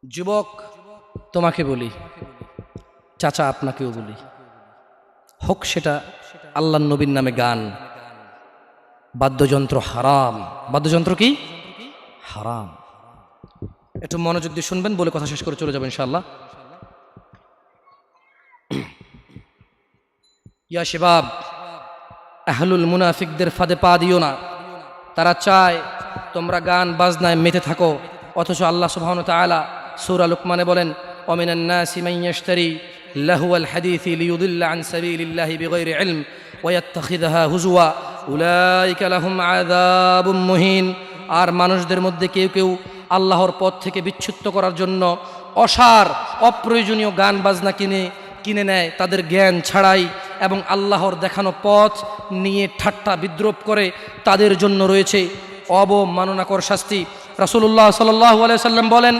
যুবক, তোমাকে বলি, চাচা আপনাকেও বলি, হোক সেটা আল্লাহর নবীর নামে গান, বাদ্যযন্ত্র হারাম। বাদ্যযন্ত্র কি? হারাম। একটু মনোযোগ দিয়ে শুনবেন, বলে কথা শেষ করে চলে যাবেন ইনশাআল্লাহ। ইয়া শিবাব, আহলুল মুনাফিকদের ফাঁদে পা দিও না। তারা চায় তোমরা গান বাজনায় মেতে থাকো, অথচ আল্লাহ সুবহানাহু ওয়া তাআলা সূরা লুকমানে বলেন ওয়ামিনান নাসি মান ইয়াশতারি লাহুয়াল হাদিসি লিয়ুদিল্লা আন সাবিলিল্লাহি বিগাইরি ইলম ওয়া ইয়াত্তাখিযুহা হুজুয়া উলাইকা লাহুম আযাবুম মুহিন। আর মানুষদের মধ্যে কেউ কেউ আল্লাহর পথ থেকে বিচ্যুত করার জন্য অসার অপ্রয়োজনীয় গান বাজনা কিনে নেয় তাদের জ্ঞান ছাড়াই, এবং আল্লাহর দেখানো পথ নিয়ে ঠাট্টা বিদ্রুপ করে, তাদের জন্য রয়েছে অবমাননাকর শাস্তি। রাসূলুল্লাহ সাল্লাল্লাহু আলাইহি সাল্লাম বলেন,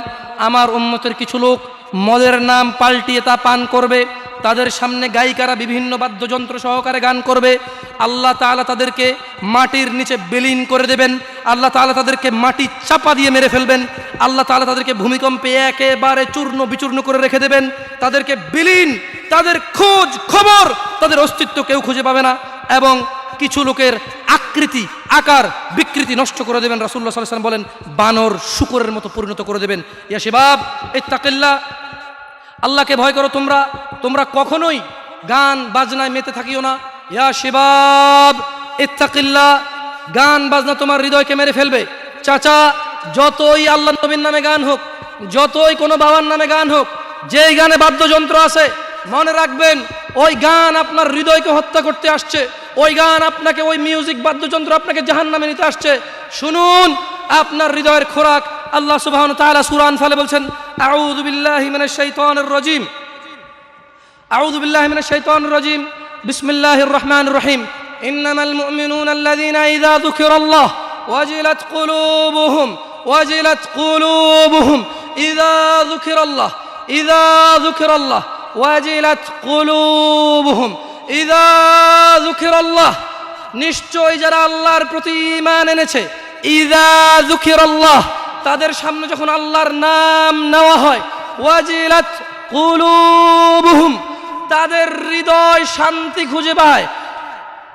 আমার উম্মতের কিছু লোক মদের নাম পাল্টিয়ে তা পান করবে, তাদের সামনে গায়িকারা বিভিন্ন বাদ্যযন্ত্র সহকারে গান করবে, আল্লাহ তাআলা তাদেরকে মাটির নিচে বিলীন করে দেবেন, আল্লাহ তাআলা তাদেরকে মাটি চাপা দিয়ে মেরে ফেলবেন, আল্লাহ তাআলা তাদেরকে ভূমিকম্পে একেবারে চূর্ণ বিচূর্ণ করে রেখে দেবেন, তাদেরকে বিলীন, তাদের খোঁজ খবর, তাদের অস্তিত্ব কেউ খুঁজে পাবে না, এবং কিছু লোকের আকৃতি আকার বিকৃতি নষ্ট করে দেবেন। রাসূলুল্লাহ সাল্লাল্লাহু আলাইহি ওয়াসাল্লাম বলেন বানর শূকরের মতো পরিণত করে দেবেন। ইয়া শিবাব ইত্তাকিল্লাহ, আল্লাহকে ভয় করো তোমরা, তোমরা কখনোই গান বাজনায় মেতে থাকিও না। ইয়া শিবাব ইত্তাকিল্লাহ, গান বাজনা তোমার হৃদয়কে মেরে ফেলবে। চাচা, যতই আল্লাহ নবীর নামে গান হোক, যতই কোনো বাবার নামে গান হোক, যেই গানে বাদ্যযন্ত্র আছে, মনে রাখবেন ওই গান আপনার হৃদয়কে হত্যা করতে আসছে, ওই গান আপনাকে, ওই মিউজিক বাদ্যযন্ত্র আপনাকে জাহান্নামে নিতে আসছে। শুনুন, আপনার হৃদয়ের খোরাক আল্লাহ সুবহানাহু ওয়া তাআলা সূরা আনফালে বলছেন আউযু বিল্লাহি মিনাশ শাইতানির রাজীম, আউযু বিল্লাহি মিনাশ শাইতানির রাজীম, বিসমিল্লাহির রহমানির রহিম, ইন্নামাল মুমিনুনা আল্লাযীনা ইযা যুকিরাল্লাহ ওয়াজিলাত কুলুবুহুম ওয়াজিলাত কুলুবুহুম ইযা যুকিরাল্লাহ ইযা যুকিরাল্লাহ ওয়াজিলাত কুলুবুহুম ইযা যুকিরাল্লাহ। নিশ্চয় যারা আল্লাহর প্রতি ঈমান এনেছে, ইযা যুকিরাল্লাহ, তাদের সামনে যখন আল্লাহর নাম নেওয়া হয়, ওয়াজিলাত কুলুবুহুম, তাদের হৃদয় শান্তি খুঁজে পায়,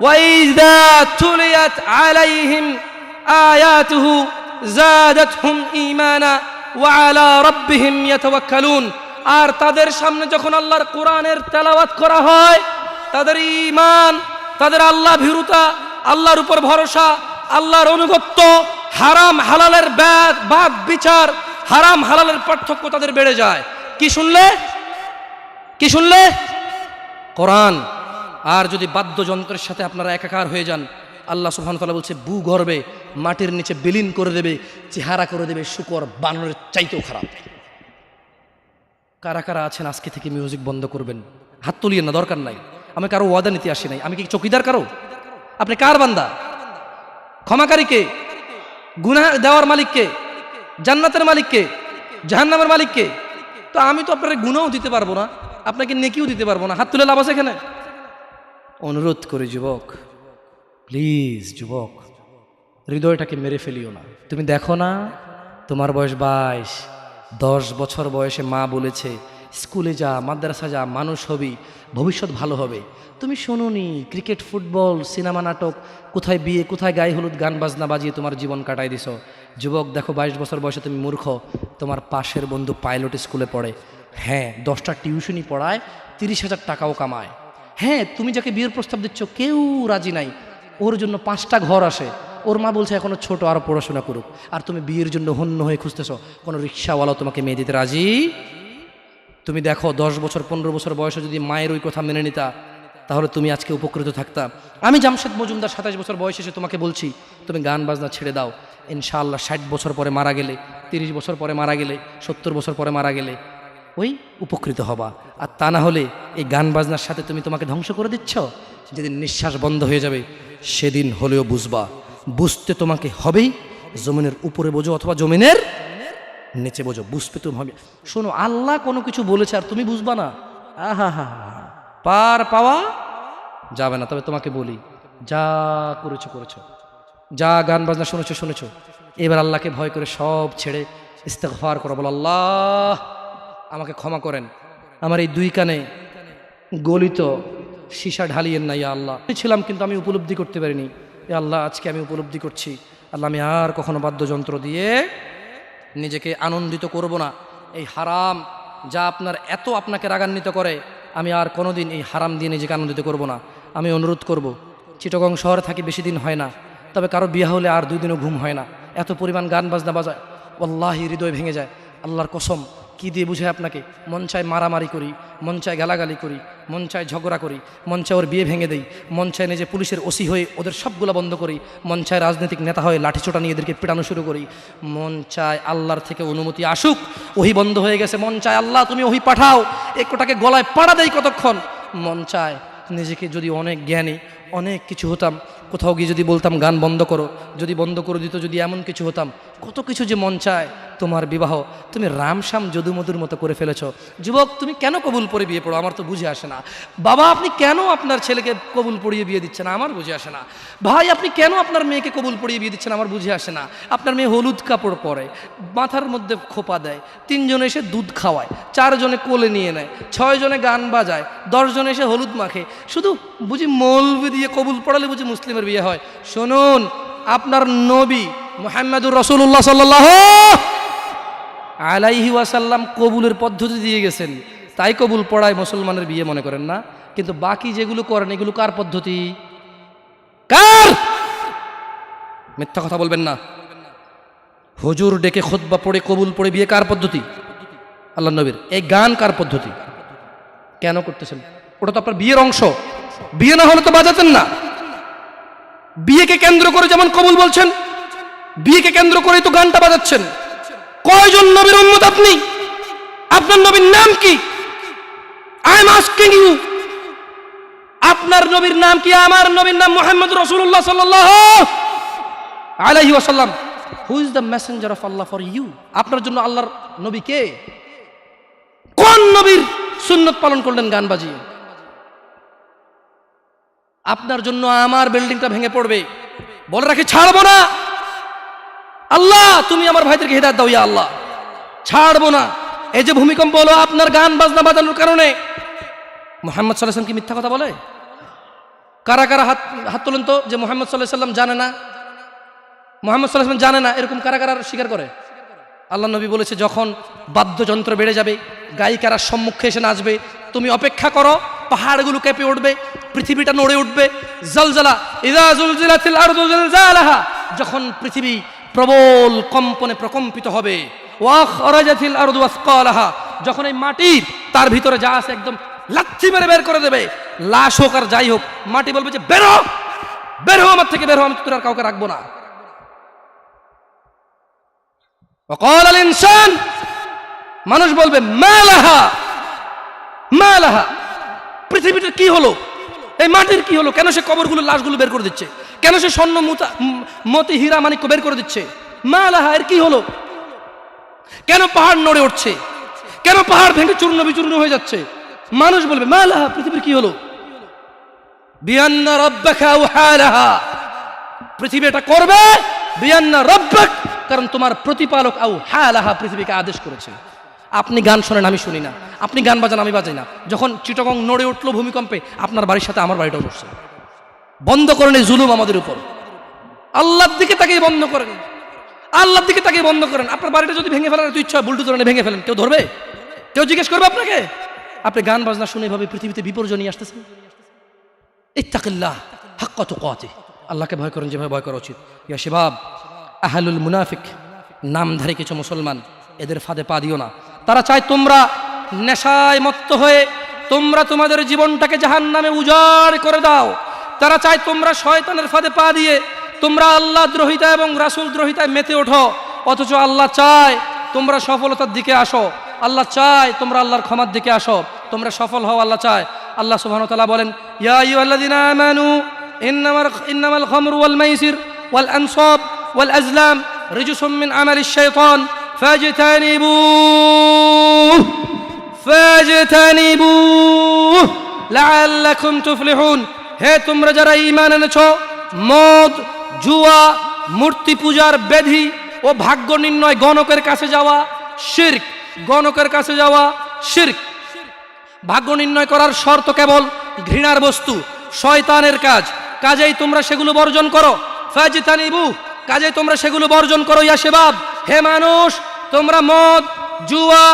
ওয়াইযা তুলিয়াত আলাইহিম আয়াতুহু যাদাতহুম ঈমানা ওয়া আলা রাব্বিহিম ইয়াতাওয়াক্কালুন। আর তাদের সামনে যখন আল্লাহর কোরআনের তেলাওয়াত করা হয়, তাদের ঈমান, তাদের আল্লাহ ভীরুতা, আল্লাহর উপর ভরসা, আল্লাহর অনুগত্য, হারাম হালালের বাদ বিচার, হারাম হালালের পার্থক্য তাদের বেড়ে যায়। কি শুনলে? কি শুনলে? কোরআন। আর যদি বাদ্যযন্ত্রের সাথে আপনারা একাকার হয়ে যান, আল্লাহ সুবহানাহু ওয়া তাআলা বলছে ভূগর্ভে মাটির নিচে বিলীন করে দেবে, চেহারা করে দেবে শূকর বানরের চাইতেও খারাপ। কারা কারা আছেন আজকে থেকে মিউজিক বন্ধ করবেন? হাত তুলিয়েন না, দরকার নাই। আমি কারো ওয়াদা নিতে আসি নাই। আমি কি চকিদার কারো? আপনি কার বান্দা? ক্ষমাকারীকে? গুনাহ দেওয়ার মালিককে? জান্নাতের মালিককে? জাহান্নামের মালিককে? তো আমি তো আপনার গুনাহও দিতে পারবো না, আপনাকে নেকিও দিতে পারবো না। হাত তুলে লাভ আছে এখানে? অনুরোধ করি যুবক, প্লিজ যুবক, হৃদয়টাকে মেরে ফেলিও না। তুমি দেখো না, তোমার বয়স 22, 10 বছর বয়সে মা বলেছে স্কুলে যা, মাদ্রাসা যা, মানুষ হবি, ভবিষ্যৎ ভালো হবে। তুমি শোনোনি ক্রিকেট, ফুটবল, সিনেমা, নাটক, কোথায় বিয়ে, কোথায় গায়ে হলুদ, গান বাজনা বাজিয়ে তোমার জীবন কাটাই দিছো। যুবক দেখো, 22 বছর বয়সে তুমি মূর্খ। তোমার পাশের বন্ধু পাইলট স্কুলে পড়ে, হ্যাঁ 10টা টিউশনই পড়ায়, 30,000 টাকাও কামায়। হ্যাঁ, তুমি যাকে বিয়ের প্রস্তাব দিচ্ছ কেউ রাজি নাই, ওর জন্য 5টা ঘর আসে, ওর মা বলছে এখনো ছোট, আরও পড়াশোনা করুক, আর তুমি বিয়ের জন্য হন্য হয়ে খুঁজতেছ, কোনো রিক্সাওয়ালাও তোমাকে মেয়ে দিতে রাজি। তুমি দেখো 10 বছর 15 বছর বয়সে যদি মায়ের ওই কথা মেনে নিতা, তাহলে তুমি আজকে উপকৃত থাকতা। আমি জামশেদ মজুমদার 27 বছর বয়সে এসে তোমাকে বলছি তুমি গান বাজনা ছেড়ে দাও, ইনশাআল্লাহ 60 বছর পরে মারা গেলে, 30 বছর পরে মারা গেলে, 70 বছর পরে মারা গেলে ওই উপকৃত হবা। আর তা না হলে এই গান বাজনার সাথে তুমি তোমাকে ধ্বংস করে দিচ্ছ। যেদিন নিঃশ্বাস বন্ধ হয়ে যাবে সেদিন হলেও বুঝবা, বুঝতে তোমাকে হবেই। জমিনের উপরে বোঝো অথবা জমিনের নিচে বোঝো, বুঝতে তুমি হবে। শোনো, আল্লাহ কোনো কিছু বলেছে আর তুমি বুঝবা না, আহা হা পার পাওয়া যাবে না। তবে তোমাকে বলি, যা করেছো করেছো, যা গান বাজনা শুনেছো শুনেছো, এবার আল্লাহকে ভয় করে সব ছেড়ে ইস্তেগফার করো, বলো আল্লাহ আমাকে ক্ষমা করেন, আমার এই 2 কানে গলিত সীসা ঢালিয়েন না ইয়া আল্লাহ। ছিলাম কিন্তু আমি উপলব্ধি করতে পারিনি, এ আল্লাহ আজকে আমি উপলব্ধি করছি, আল্লাহ আমি আর কখনো বাদ্যযন্ত্র দিয়ে নিজেকে আনন্দিত করব না। এই হারাম যা আপনার এত আপনাকে রাগান্বিত করে, আমি আর কোনোদিন এই হারাম দিয়ে নিজেকে আনন্দিত করব না। আমি অনুরোধ করব, চিটাগং শহরে থাকি বেশি দিন হয় না, তবে কারো বিয়ে হলে আর 2 দিনও ঘুম হয় না, এত পরিমাণ গান বাজনা বাজায়, আল্লাহি হৃদয় ভেঙে যায়। আল্লাহর কসম, কি দিয়ে বুঝায় আপনাকে? মন চায় মারামারি করি, মন চায় গালাগালি করি, মন চায় ঝগড়া করি, মন চায় ওর বিয়ে ভেঙে দেই, মন চায় নিজে পুলিশের ওসি হয়ে ওদের সবগুলো বন্ধ করি, মন চায় রাজনৈতিক নেতা হয়ে লাঠিছোটা নিয়ে এদেরকে পেটানো শুরু করি, মন চায় আল্লাহর থেকে অনুমতি আসুক, ওহি বন্ধ হয়ে গেছে, মন চায় আল্লাহ তুমি ওহি পাঠাও, একটাকে গলায় পাড়া দেই কতক্ষণ। মন চায় নিজেকে যদি অনেক জ্ঞানী, অনেক কিছু হতাম, কোথাও গিয়ে যদি বলতাম গান বন্ধ করো, যদি বন্ধ করে দিত, যদি এমন কিছু হতাম, কত কিছু যে মন চায়। তোমার বিবাহ তুমি রামশ্যাম যদুমধুর মতো করে ফেলেছ। যুবক, তুমি কেন কবুল পড়ে বিয়ে পড়ো? আমার তো বুঝে আসে না। বাবা, আপনি কেন আপনার ছেলেকে কবুল পড়িয়ে বিয়ে দিচ্ছেন? আমার বুঝে আসে না। ভাই, আপনি কেন আপনার মেয়েকে কবুল পড়িয়ে বিয়ে দিচ্ছেন? আমার বুঝে আসে না। আপনার মেয়ে হলুদ কাপড় পরে, মাথার মধ্যে খোপা দেয়, 3 জনে এসে দুধ খাওয়ায়, 4 জনে কোলে নিয়ে নেয়, 6 জনে গান বাজায়, 10 জনে এসে হলুদ মাখে, শুধু বুঝি মৌলবি দিয়ে কবুল পড়ালে বুঝি মুসলিমের বিয়ে হয়? শুনুন, আপনার নবী মুহাম্মদুর রাসূলুল্লাহ সাল্লাল্লাহু আলাইহি ওয়াসাল্লাম কবুলের পদ্ধতি দিয়ে গেছেন, তাই কবুল পড়ায় মুসলমানের বিয়ে মনে করেন না। কিন্তু বাকি যেগুলো করেন এগুলো কার পদ্ধতি? কার? মিথ্যা কথা বলবেন না। হুজুর ডেকে খুতবা পড়ে কবুল পড়ে বিয়ে কার পদ্ধতি? আল্লাহ নবীর। এই গান কার পদ্ধতি? কেন করতেছেন? ওটা তো আপনার বিয়ের অংশ, বিয়ে না হলে তো বাজাতেন না। বিয়েকে কেন্দ্র করে যেমন কবুল বলছেন, বিয়েকে কেন্দ্র করেই তো গানটা বাজাচ্ছেন। কয়জন নবীর উম্মত আপনি? আপনার নবীর নাম কি? আই এম আস্কিং ইউ, আপনার নবীর নাম কি? আমার নবীর নাম মুহাম্মদ রাসূলুল্লাহ সাল্লাল্লাহু আলাইহি ওয়াসাল্লাম। Who is the messenger of Allah for you? আপনার জন্য আল্লাহর নবী কে? কোন নবীর সুন্নত পালন করলেন গান বাজিয়ে? আপনার জন্য আমার বিল্ডিংটা ভেঙে পড়বে, বলে রাখি ছাড়বো না। আল্লাহ তুমি আমার ভাইদেরকে হিদায়াত দাও ইয়া আল্লাহ, ছাড়বো না। এই যে ভূমিকম্প হলো আপনার গান বাজনা বাজানোর কারণে। মুহাম্মদ সাল্লাল্লাহু আলাইহি ওয়াসাল্লাম কি মিথ্যা কথা বলে? কারা কারা হাত তোলেন তো যে মুহাম্মদ সাল্লাল্লাহু আলাইহি ওয়াসাল্লাম জানে না, মুহাম্মদ সাল্লাল্লাহু আলাইহি ওয়াসাল্লাম জানে না, এরকম কারা কারা স্বীকার করে? আল্লাহ নবী বলেছে, যখন বাদ্যযন্ত্র বেড়ে যাবে, গায়িকারা সম্মুখে এসে নাচবে, তুমি অপেক্ষা করো, পাহাড়গুলো কেঁপে উঠবে, পৃথিবীটা নড়ে উঠবে। জলজলা ইযা জুলজিলাতিল আরদু জিলজালাহা, যখন পৃথিবী প্রবল কম্পনে প্রকম্পিত হবে। ওয়া খরাজাতিল আরদু আসকালাহা, যখন এই মাটি তার ভিতরে যা আছে একদম লাথি মেরে বের করে দেবে, লাশ হোক আর যাই হোক, মাটি বলবে যে বের হও, বের হও আমার থেকে, বের হও, আমি তোর আর কাউকে রাখবো না। ওয়াকাল আল ইনসান, মানুষ বলবে মালাহা মালাহা, পৃথিবীটার কি হলো, এই মাটির কি হলো, কেন সে কবরগুলো লাশগুলো বের করে দিচ্ছে, কেন সে স্বর্ণ মতি হীরা মানিক্য বের করে দিচ্ছে, মালাহা এর কি হলো, কেন পাহাড় নড়ে উঠছে, কেন পাহাড় ভেঙে চূর্ণ বিচূর্ণ হয়ে যাচ্ছে? মানুষ বলবে মালাহা, পৃথিবীর কি হলো? বিআন্না রাব্বাকা আওহালাহা, পৃথিবী এটা করবে, বিআন্না রাব্বাক, কারণ তোমার প্রতিপালক আওহালাহা, পৃথিবীকে আদেশ করেছে। আপনি গান শোনেন, আমি শুনি না। আপনি গান বাজান, আমি বাজাই না। যখন চিটাগং নড়ে উঠলো ভূমিকম্পে, আপনার বাড়ির সাথে আমার বাড়িটাও নড়ছে। বন্ধ করেন এই জুলুম আমাদের উপর। আল্লাহর দিকে তাকিয়ে বন্ধ করেন, আল্লাহর দিকে তাকিয়ে বন্ধ করেন। আপনার বাড়িটা যদি ভেঙে ফেলার তো ইচ্ছা, বুলডোজার ভেঙে ফেলেন, কেউ ধরবে? কেউ জিজ্ঞেস করবে আপনাকে? আপনি গান বাজনা শুনে এভাবে পৃথিবীতে বিপর্যয় নিয়ে আসতেছেন। ইত্তাকিল্লাহ হাক্কা তুকাতিহ, আল্লাহকে ভয় করেন যেভাবে ভয় করা উচিত। ইয়া শিবাব, আহলুল মুনাফিক, নামধারী কিছু মুসলমান, এদের ফাঁদে পা দিও না। তারা চায় তোমরা নেশায় মত্ত হয়ে তোমরা তোমাদের জীবনটাকে জাহান্নামে উজাড় করে দাও। তারা চায় তোমরা শয়তানের ফাঁদে পা দিয়ে তোমরা আল্লাহ দ্রোহিতা এবং রাসূল দ্রোহিতায় মেতে ওঠো। অথচ আল্লাহ চায় তোমরা সফলতার দিকে আসো, আল্লাহ চায় তোমরা আল্লাহর ক্ষমার দিকে আসো, তোমরা সফল হও, আল্লাহ চায়। আল্লাহ সুবহানাহু ওয়া তাআলা বলেন, ইয়া আইয়ুহাল্লাযীনা আমানু ইন্নামাল খামরু ওয়াল মাইসির ওয়াল আনসাব ওয়াল আজলাম রিজসুম মিন আমালিশ শাইতান ফাজতানিবুহু লাআল্লাকুম তুফলিহুন। হে তোমরা যারা ঈমান এনেছো, মদ, জুয়া, মূর্তি পূজার বেধি ও ভাগ্য নির্ণয় গণকের কাছে যাওয়া শিরক, গণকের কাছে যাওয়া শিরক। ভাগ্য নির্ণয় করার শর্ত কেবল ঘৃণার বস্তু, শয়তানের কাজ, কাজেই তোমরা সেগুলো বর্জন করো। ফাজতানিবু, কাজেই তোমরা সেগুলো বর্জন করো। ইয়া শিবাব, হে মানুষ, তোমরা মদ, জুয়া,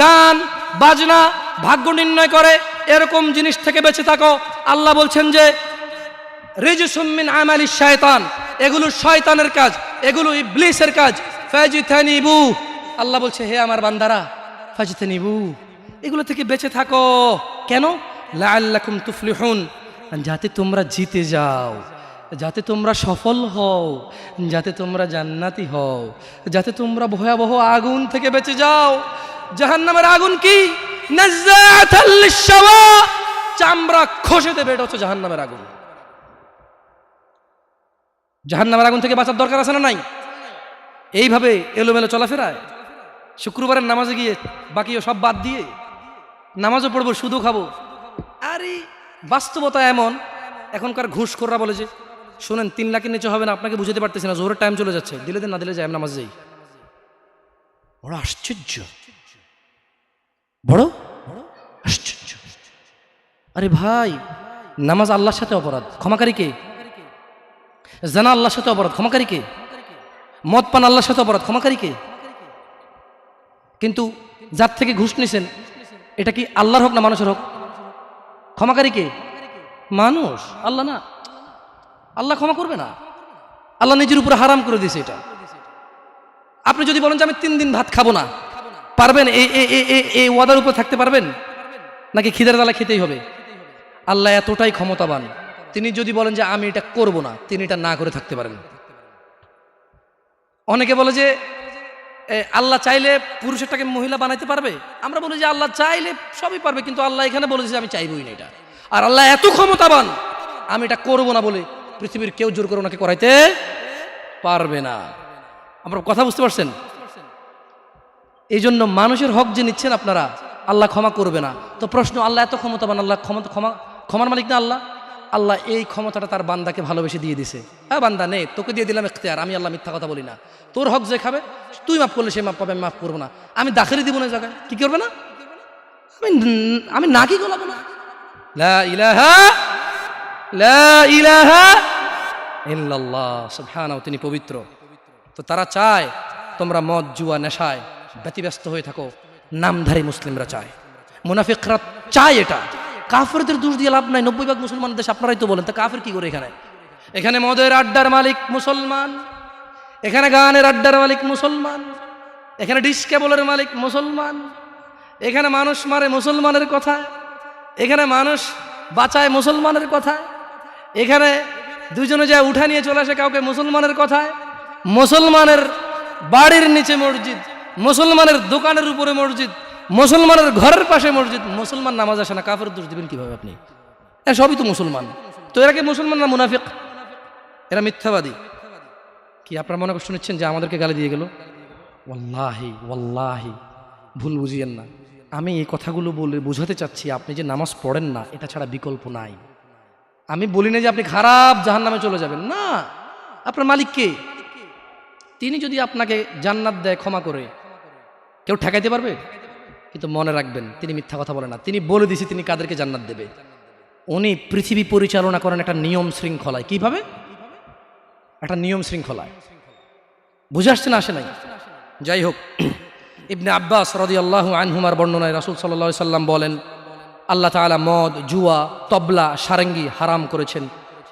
গান বাজনা, ভাগ্য নির্ণয় করে এরকম জিনিস থেকে বেঁচে থাকো। আল্লাহ বলছেন যে রিজসুম মিন আমালিশ শায়তান, এগুলো শয়তানের কাজ, এগুলো ইবলিসের কাজ। ফাজতানিবু, আল্লাহ বলছে হে আমার বান্দারা, ফাজতানিবু, এগুলো থেকে বেঁচে থাকো। কেন? লাআল্লাকুম তুফলিহুন, যাতে তোমরা জিতে যাও, যাতে তোমরা সফল হও, যাতে তোমরা জান্নাতি হও, যাতে তোমরা ভয়াবহ আগুন থেকে বেঁচে যাও। জাহান্নামের আগুন কি? নাযাআতাল লিশশাওয়া, চামড়া খসে দেবে, এটা হচ্ছে জাহান্নামের আগুন। জাহান্নামের আগুন থেকে বাঁচার দরকার আছে না নাই? এইভাবে এলোমেলো চলাফেরায় শুক্রবারের নামাজে গিয়ে বাকিও সব বাদ দিয়ে নামাজও পড়বো, সুদও খাবো। আরে বাস্তবতা এমন, এখনকার ঘুষখোররা বলে যে শোনেন 3 লাখের নিচে হবে না, আপনাকে বুঝাতে পারতেছি না, জোরের টাইম চলে যাচ্ছে, দিলে দেন না দিলে যাই, আমি নামাজ যাই। বড় আশ্চর্য, বড় আশ্চর্য। আরে ভাই, নামাজ আল্লাহর সাথে অপরাধ, ক্ষমাকারী কে? জানা আল্লাহর সাথে অপরাধ, ক্ষমাকারী কে? মদ পান আল্লাহর সাথে অপরাধ, ক্ষমাকারী কে? কিন্তু যার থেকে ঘুষ নিছেন, এটা কি আল্লাহর হক না মানুষের হক? ক্ষমাকারী কে? মানুষ, আল্লাহ না। আল্লাহ ক্ষমা করবে না, আল্লাহ নিজের উপরে হারাম করে দিয়েছে এটা। আপনি যদি বলেন যে আমি 3 দিন ভাত খাবো না, পারবেন? এই ওয়াদার উপর থাকতে পারবেন? নাকি খিদের জ্বালা খেতেই হবে? আল্লাহ এতটাই ক্ষমতাবান, তিনি যদি বলেন যে আমি এটা করব না, তিনি এটা না করে থাকতে পারেন। অনেকে বলে যে আল্লাহ চাইলে পুরুষেরটাকে মহিলা বানাইতে পারবে। আমরা বলি যে আল্লাহ চাইলে সবই পারবে, কিন্তু আল্লাহ এখানে বলেছে যে আমি চাইবই না এটা। আর আল্লাহ এত ক্ষমতাবান, আমি এটা করব না বলে পৃথিবীর কেউ জোর করে ওনাকে করাইতে পারবে না। আমরা কথা বুঝতে পারছেন? এই জন্য মানুষের হক যে নিচ্ছেন আপনারা, আল্লাহ ক্ষমা করবে না। তো প্রশ্ন, আল্লাহ এত ক্ষমতাবান, আল্লাহ ক্ষমার মালিক না আল্লাহ? আল্লাহ এই ক্ষমতাটা তার বান্দাকে ভালোবেসে দিয়ে দিছে। হ্যাঁ বান্দা নে, তোকে দিয়ে দিলাম ইখতিয়ার, আমি আল্লাহ মিথ্যা কথা বলি না। তোর হক যে খাবে, তুই মাফ করলে সে মাফ পাবে, আমি মাফ করবো না। আমি দাখিলি দিব না জায়গায়, কি করবে না? আমি নাকি গলাবো না। লা ইলাহা ইল্লাল্লাহ, সুবহানাহু, তিনি পবিত্র। তো তারা চায় তোমরা মদ, জুয়া, নেশায় ব্যতিব্যস্ত হয়ে থাকো। নামধারী মুসলিমরা চায়, মুনাফিকরা চায় এটা। কাফেরদের দোষ দিয়ে লাভ নাই, 90% মুসলমান দেশ, আপনারাই তো বলেন। তা কাফের কি করে? এখানে মদের আড্ডার মালিক মুসলমান, এখানে গানের আড্ডার মালিক মুসলমান, এখানে ডিস কেবলের মালিক মুসলমান, এখানে মানুষ মারে মুসলমানের কথায়, এখানে মানুষ বাঁচায় মুসলমানের কথায়, এখানে দুজনে যায় উঠা নিয়ে চলে আসে কাউকে মুসলমানের কথায়। মুসলমানের বাড়ির নিচে মসজিদ, মুসলমানের দোকানের উপরে মসজিদ, মুসলমানের ঘরের পাশে মসজিদ, মুসলমান নামাজ আসে না, কাফের দোষ দিবেন কিভাবে আপনি? সবই তো মুসলমান। তো এরা কি মুসলমান না মুনাফিক? এরা মিথ্যাবাদী। কি আপনারা মনে কষ্ট নিচ্ছেন যে আমাদেরকে গালি দিয়ে গেল? ওয়াল্লাহি ওয়াল্লাহি ভুল বুঝিয়েন না। আমি এই কথাগুলো বলে বোঝাতে চাচ্ছি, আপনি যে নামাজ পড়েন না, এটা ছাড়া বিকল্প নাই। আমি বলি না যে আপনি খারাপ জাহান্নামে চলে যাবেন, না। আপনার মালিক কে? তিনি যদি আপনাকে জান্নাত দেয় ক্ষমা করে, কেউ ঠেকাইতে পারবে? কিন্তু মনে রাখবেন তিনি মিথ্যা কথা বলেন না। তিনি বলে দিয়েছে তিনি কাদেরকে জান্নাত দেবে। উনি পৃথিবী পরিচালনা করেন একটা নিয়ম শৃঙ্খলায়। কিভাবে? একটা নিয়ম শৃঙ্খলায়। বুঝে আসছে না? আসে নাই? যাই হোক, ইবনে আব্বাস রাদিয়াল্লাহু আনহুমার বর্ণনায় রাসূল সাল্লাল্লাহু আলাইহি সাল্লাম বলেন, আল্লাহ তাআলা মদ, জুয়া, তবলা, সারেঙ্গি হারাম করেছেন।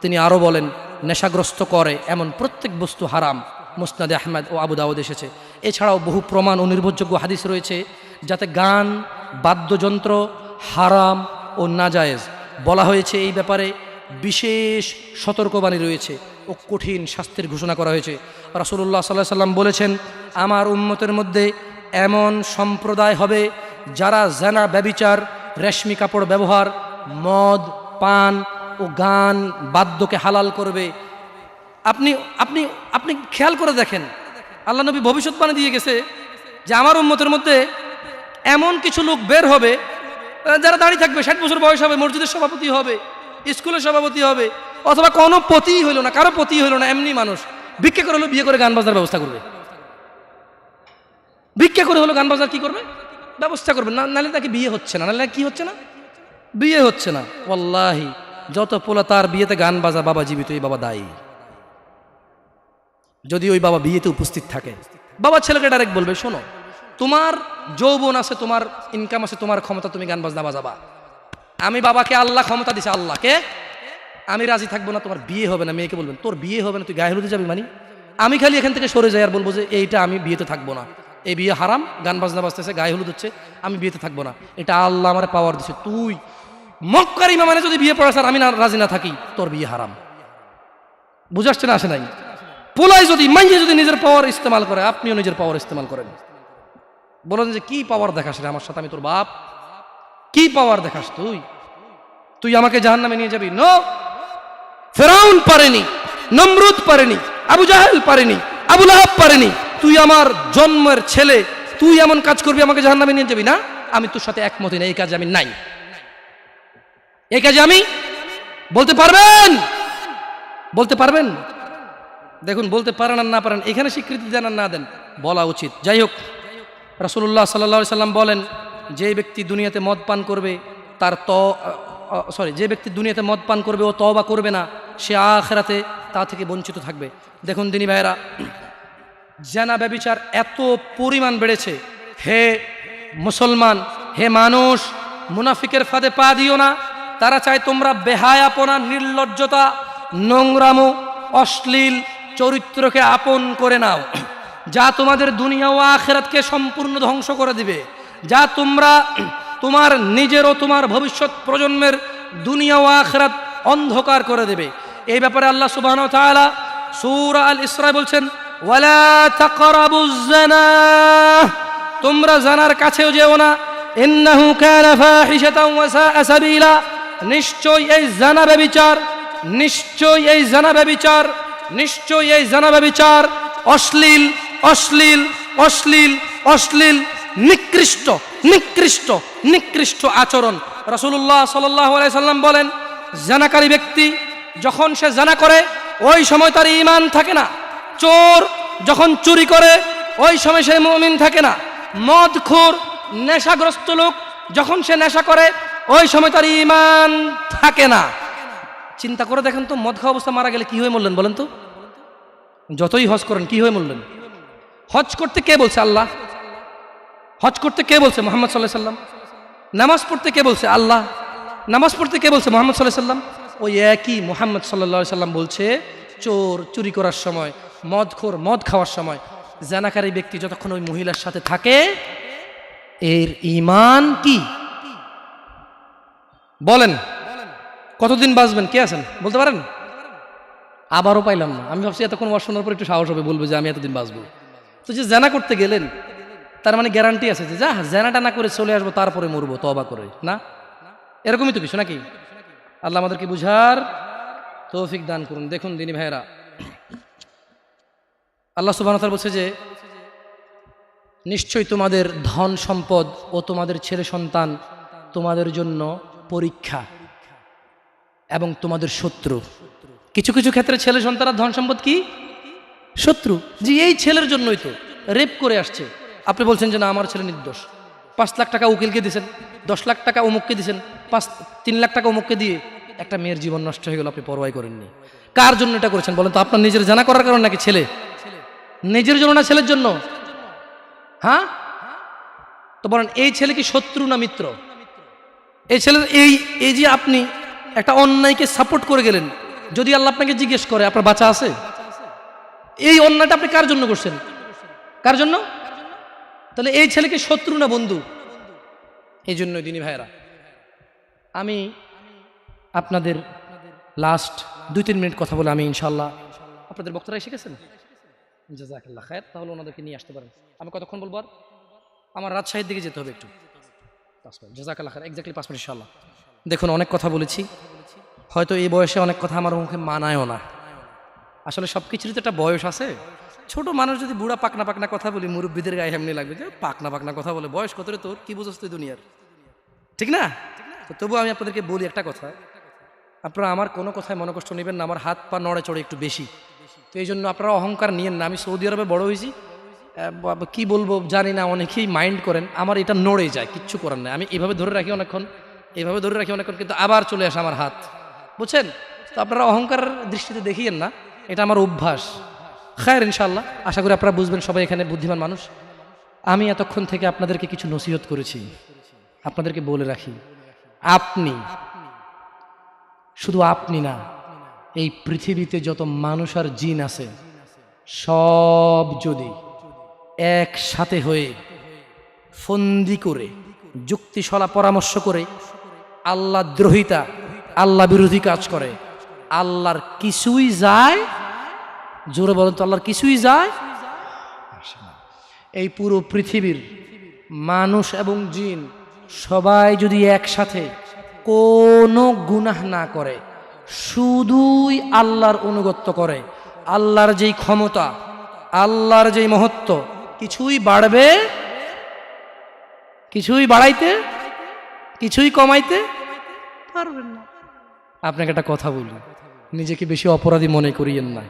তিনি আরও বলেন, নেশাগ্রস্ত করে এমন প্রত্যেক বস্তু হারাম। মুসনাদে আহমদ ও আবু দাউদ এসেছে। এছাড়াও বহু প্রমাণ ও নির্ভরযোগ্য হাদিস রয়েছে যাতে গান, বাদ্যযন্ত্র হারাম ও নাজায়েজ। বলা হয়েছে এই ব্যাপারে বিশেষ সতর্কবাণী রয়েছে ও কঠিন শাস্তির ঘোষণা করা হয়েছে। রাসূলুল্লাহ সাল্লাল্লাহু আলাইহি সাল্লাম বলেছেন, আমার উম্মতের মধ্যে এমন সম্প্রদায় হবে যারা জানা, ব্যভিচার, রেশমি কাপড় ব্যবহার, মদ পান ও গান বাদ্যকে হালাল করবে। আপনি আপনি আপনি খেয়াল করে দেখেন, আল্লাহ নবী ভবিষ্যৎবাণী দিয়ে গেছে যে আমার উম্মতের মধ্যে এমন কিছু লোক বের হবে যারা দাঁড়িয়ে থাকবে, 60 বছর বয়স হবে, মসজিদের সভাপতি হবে, স্কুলের সভাপতি হবে, অথবা কোনো পতিই হইল না, কারো পতিই হইল না, এমনি মানুষ ভিক্ষা করে হলো বিয়ে করে গান বাজনার ব্যবস্থা করবে। ভিক্ষা করে হলো গান বাজনার কি করবে? ব্যবস্থা করবে। না নাহলে তাকে বিয়ে হচ্ছে না, নাহলে কি হচ্ছে না? বিয়ে হচ্ছে না। ওয়াল্লাহি যত পোলা তার বিয়েতে গান বাজা, বাবা জীবিত, এই বাবা দায়ী। যদি ওই বাবা বিয়েতে উপস্থিত থাকে, বাবা ছেলেকে ডাইরেক্ট বলবে, শোনো, তোমার যৌবন আছে, তোমার ইনকাম আছে, তোমার ক্ষমতা, তুমি গান বাজনা বাজাবা। আমি বাবাকে আল্লাহ ক্ষমতা দিছে, আল্লাহকে আমি রাজি থাকবো না, তোমার বিয়ে হবে না। মেয়েকে বলবেন তোর বিয়ে হবে না, তুই গায়ে হলুদে যাবি। মানে আমি খালি এখান থেকে সরে যাই আর বলবো যে এইটা আমি বিয়েতে থাকবো না, এই বিয়ে হারাম, গান বাজনা বাজতেছে, গায়ে হলুদ হচ্ছে, আমি বিয়েতে থাকবো না, এটা আল্লাহ আমার পাওয়ার দিছে। তুই মক্কার ইমামে যদি বিয়ে পড়াস আর আমি না রাজি না থাকি, তোর বিয়ে হারাম। বুঝাচ্ছে না? আসে নাই? পোলাই যদি মাইয়ে যদি নিজের পাওয়ার ইস্তেমাল করে, আপনিও নিজের পাওয়ার ইস্তেমাল করেন। বলেন যে কি পাওয়ার দেখাস রে আমার সাথে, আমি তোর বাপ, কি পাওয়ার দেখাস তুই? তুই আমাকে জাহান্নামে নিয়ে যাবি? নো, ফেরাউন পারেনি, নমরুদ পারেনি, আবু জাহেল পারেনি, আবু লাহাব পারেনি। তুই আমার জন্মের ছেলে, তুই এমন কাজ করবি আমাকে জাহান্নামে নিয়ে যাবি? না, আমি তোর সাথে একমত না, এই কাজে আমি নাই, এই কাজে আমি। বলতে পারবেন? বলতে পারবেন? দেখুন, বলতে পারেন আর না পারেন, এখানে স্বীকৃতি দেন আর না দেন, বলা উচিত। যাই হোক, রাসূলুল্লাহ সাল্লাল্লাহু আলাইহি সাল্লাম বলেন, যে ব্যক্তি দুনিয়াতে মদ পান করবে তার যে ব্যক্তি দুনিয়াতে মদ পান করবে ও তওবা করবে না, সে আখিরাতে তা থেকে বঞ্চিত থাকবে। দেখুন দিনী ভাইয়েরা, জানা ব্যভিচার এত পরিমাণ বেড়েছে। হে মুসলমান, হে মানুষ, মুনাফিকের ফাঁদে পা দিও না। তারা চায় তোমরা বেহায়াপনা, নির্লজ্জতা, নোংরামো, অশ্লীল চরিত্রকে আপন করে নাও, যা তোমাদের দুনিয়া ও আখিরাতকে সম্পূর্ণ ধ্বংস করে দিবে, যা তোমরা তোমার নিজের ও তোমার ভবিষ্যৎ প্রজন্মের দুনিয়া ও আখিরাত অন্ধকার করে দেবে। এই ব্যাপারে আল্লাহ সুবহানাহু ওয়া তাআলা সূরা আল ইসরা বলছেন, ওয়ালা তাকরাবুজ জিনা, তোমরা জানার কাছেও যেও না, ইন্নাহু কানা ফাহিশাতাও ওয়া সাআ সাবিলা, নিশ্চয় এই জানা ব্যভিচার, নিশ্চয় এই জানা ব্যভিচার, নিশ্চয় এই জানা ব্যভিচার অশ্লীল, অশ্লীল, অশ্লীল, অশ্লীল, নিকৃষ্ট, নিকৃষ্ট, নিকৃষ্ট আচরণ। রাসূলুল্লাহ সাল্লাল্লাহু আলাইহি সাল্লাম বলেন, জানাকারী ব্যক্তি যখন সে জানা করে ওই সময় তার ঈমান থাকে না। চোর যখন চুরি করে ওই সময় সে মুমিন থাকে না। মদখোর, নেশাগ্রস্ত লোক যখন সে নেশা করে ওই সময় তার ঈমান থাকে না। চিন্তা করে দেখেন তো, মদ খাওয়া অবস্থা মারা গেলে কি হয়ে মরলেন বলেন তো? যতই হজ করেন কি হয়ে মরলেন? হজ করতে কে বলছে? আল্লাহ। হজ করতে কে বলছে? মুহাম্মদ সাল্লাল্লাহু আলাইহি সাল্লাম। নামাজ পড়তে কে বলছে? আল্লাহ। নামাজ পড়তে কে বলছে? মুহাম্মদ সাল্লাল্লাহু আলাইহি সাল্লাম। ওই একই মুহাম্মদ সাল্লাল্লাহু আলাইহি সাল্লাম বলছে, চোর চুরি করার সময়, মদখোর মদ খাওয়ার সময়, জানাকারী ব্যক্তি যতক্ষণ ওই মহিলার সাথে থাকে এর ঈমান কি? বলেন কতদিন বাঁচবেন? কে আছেন বলতে পারেন? আবারও পাইলাম না। আমি ভাবছি এতক্ষণ ওয়াজ শোনার পর একটু সাহস হবে, বলবো যে আমি এতদিন বাঁচবো। তো যে জানা করতে গেলেন তার মানে গ্যারান্টি আছে যে যা জানাটা না করে চলে আসবো, তারপরে মরবো তওবা করে? না, এরকমই তো কিছু নাকি? আল্লাহ আমাদেরকে বুঝার তৌফিক দান করুন। দেখুন দিনী ভাইয়েরা, আল্লাহ সুবহানাহু ওয়া তাআলা বলছে যে নিশ্চয়ই তোমাদের ধন সম্পদ ও তোমাদের ছেলে সন্তান তোমাদের জন্য পরীক্ষা এবং তোমাদের শত্রু। কিছু কিছু ক্ষেত্রে ছেলে সন্তান আর ধন সম্পদ কি শত্রু। যে এই ছেলের জন্যই তো রেপ করে আসছে, আপনি বলছেন যে না আমার ছেলে নির্দোষ। 5 লাখ টাকা উকিলকে দিয়েছেন, 10 লাখ টাকা অমুককে দিয়েছেন, 3 লাখ টাকা অমুককে দিয়ে একটা মেয়ের জীবন নষ্ট হয়ে গেল, আপনি পরোয়াই করেননি। কার জন্য এটা করেছেন বলেন তো? আপনার নিজের জানা করার কারণ নাকি ছেলে? নিজের জন্য না ছেলের জন্য? হ্যাঁ, তো বলেন এই ছেলে কি শত্রু না মিত্র? এই ছেলে এই যে আপনি একটা অন্যায়কে সাপোর্ট করে গেলেন, যদি আল্লাহ আপনাকে জিজ্ঞেস করে আপনার বাঁচা আছে, এই অন্যায়টা আপনি কার জন্য করছেন? কার জন্য? তাহলে এই ছেলে কি শত্রু না বন্ধু? এই জন্যই দিনী ভাইয়েরা, আমি আপনাদের লাস্ট 2-3 মিনিট কথা বলে আমি ইনশাল্লাহ, আপনাদের বক্তারা এসে গেছেন, জাযাকাল্লাহ খায়ের, তাহলে ওনাদেরকে নিয়ে আসতে পারেন। আমি কতক্ষণ বলবো আর? আমার রাজশাহীর দিকে যেতে হবে একটু, 5 মিনিট। জাযাকাল্লাহ খায়ের, এক্স্যাক্টলি 5 মিনিট ইনশাল্লাহ। দেখুন, অনেক কথা বলেছি, হয়তো এই বয়সে অনেক কথা আমার মুখে মানায়ও না। আসলে সব কিছুরই তো একটা বয়স আছে। ছোট মানুষ যদি বুড়া পাকনা পাকনা কথা বলি, মুরব্বীদের গায়ে এমনি লাগবে যে পাকনা পাকনা কথা বলে, বয়স কত রে তোর, কি বুঝোস তুই দুনিয়ার, ঠিক না? তো তবু আমি আপনাদেরকে বলি একটা কথা, আপনারা আমার কোনো কথায় মনে কষ্ট নেবেন না, আমার হাত পা নড়ে চড়ে একটু বেশি, তো এই জন্য আপনারা অহংকার নিয়েন না। আমি সৌদি আরবে বড় হয়েছি, কি বলবো জানি না, অনেকেই মাইন্ড করেন, আমার এটা নড়ে যায়, কিচ্ছু করার নাই, আমি এভাবে ধরে রাখি অনেকক্ষণ, এইভাবে ধরে রাখি অনেকক্ষণ, কিন্তু আবার চলে আসে আমার হাত, বুঝছেন? তো আপনারা অহংকার দৃষ্টিতে দেখিয়েন না, এটা আমার অভ্যাস। খায়ের ইনশাল্লাহ, আশা করি আপনারা বুঝবেন, সবাই এখানে বুদ্ধিমান মানুষ। আমি এতক্ষণ থেকে আপনাদেরকে কিছু নসিহত করেছি, আপনাদেরকে বলে রাখি, আপনি, শুধু আপনি না, এই পৃথিবীতে যত মানুষ আর জিন আছে, সব যদি একসাথে হয়ে ফন্দি করে যুক্তিশলা পরামর্শ করে আল্লাহ দ্রোহিতা, আল্লাহ বিরোধী কাজ করে, আল্লাহর কিছুই যায়, জোরে বলেন তো, আল্লাহর কিছুই যায় আসে না। এই পুরো পৃথিবীর মানুষ এবং জিন সবাই যদি একসাথে কোনো গুনাহ না করে, শুধুই আল্লাহর অনুগত্য করে, আল্লাহর যেই ক্ষমতা, আল্লাহর যেই মহত্ব, কিছুই বাড়বে, কিছুই বাড়াইতে, কিছুই কমাইতে পারবেন না। আপনাকে একটা কথা বলি, নিজেকে বেশি অপরাধী মনে করিয়েন না।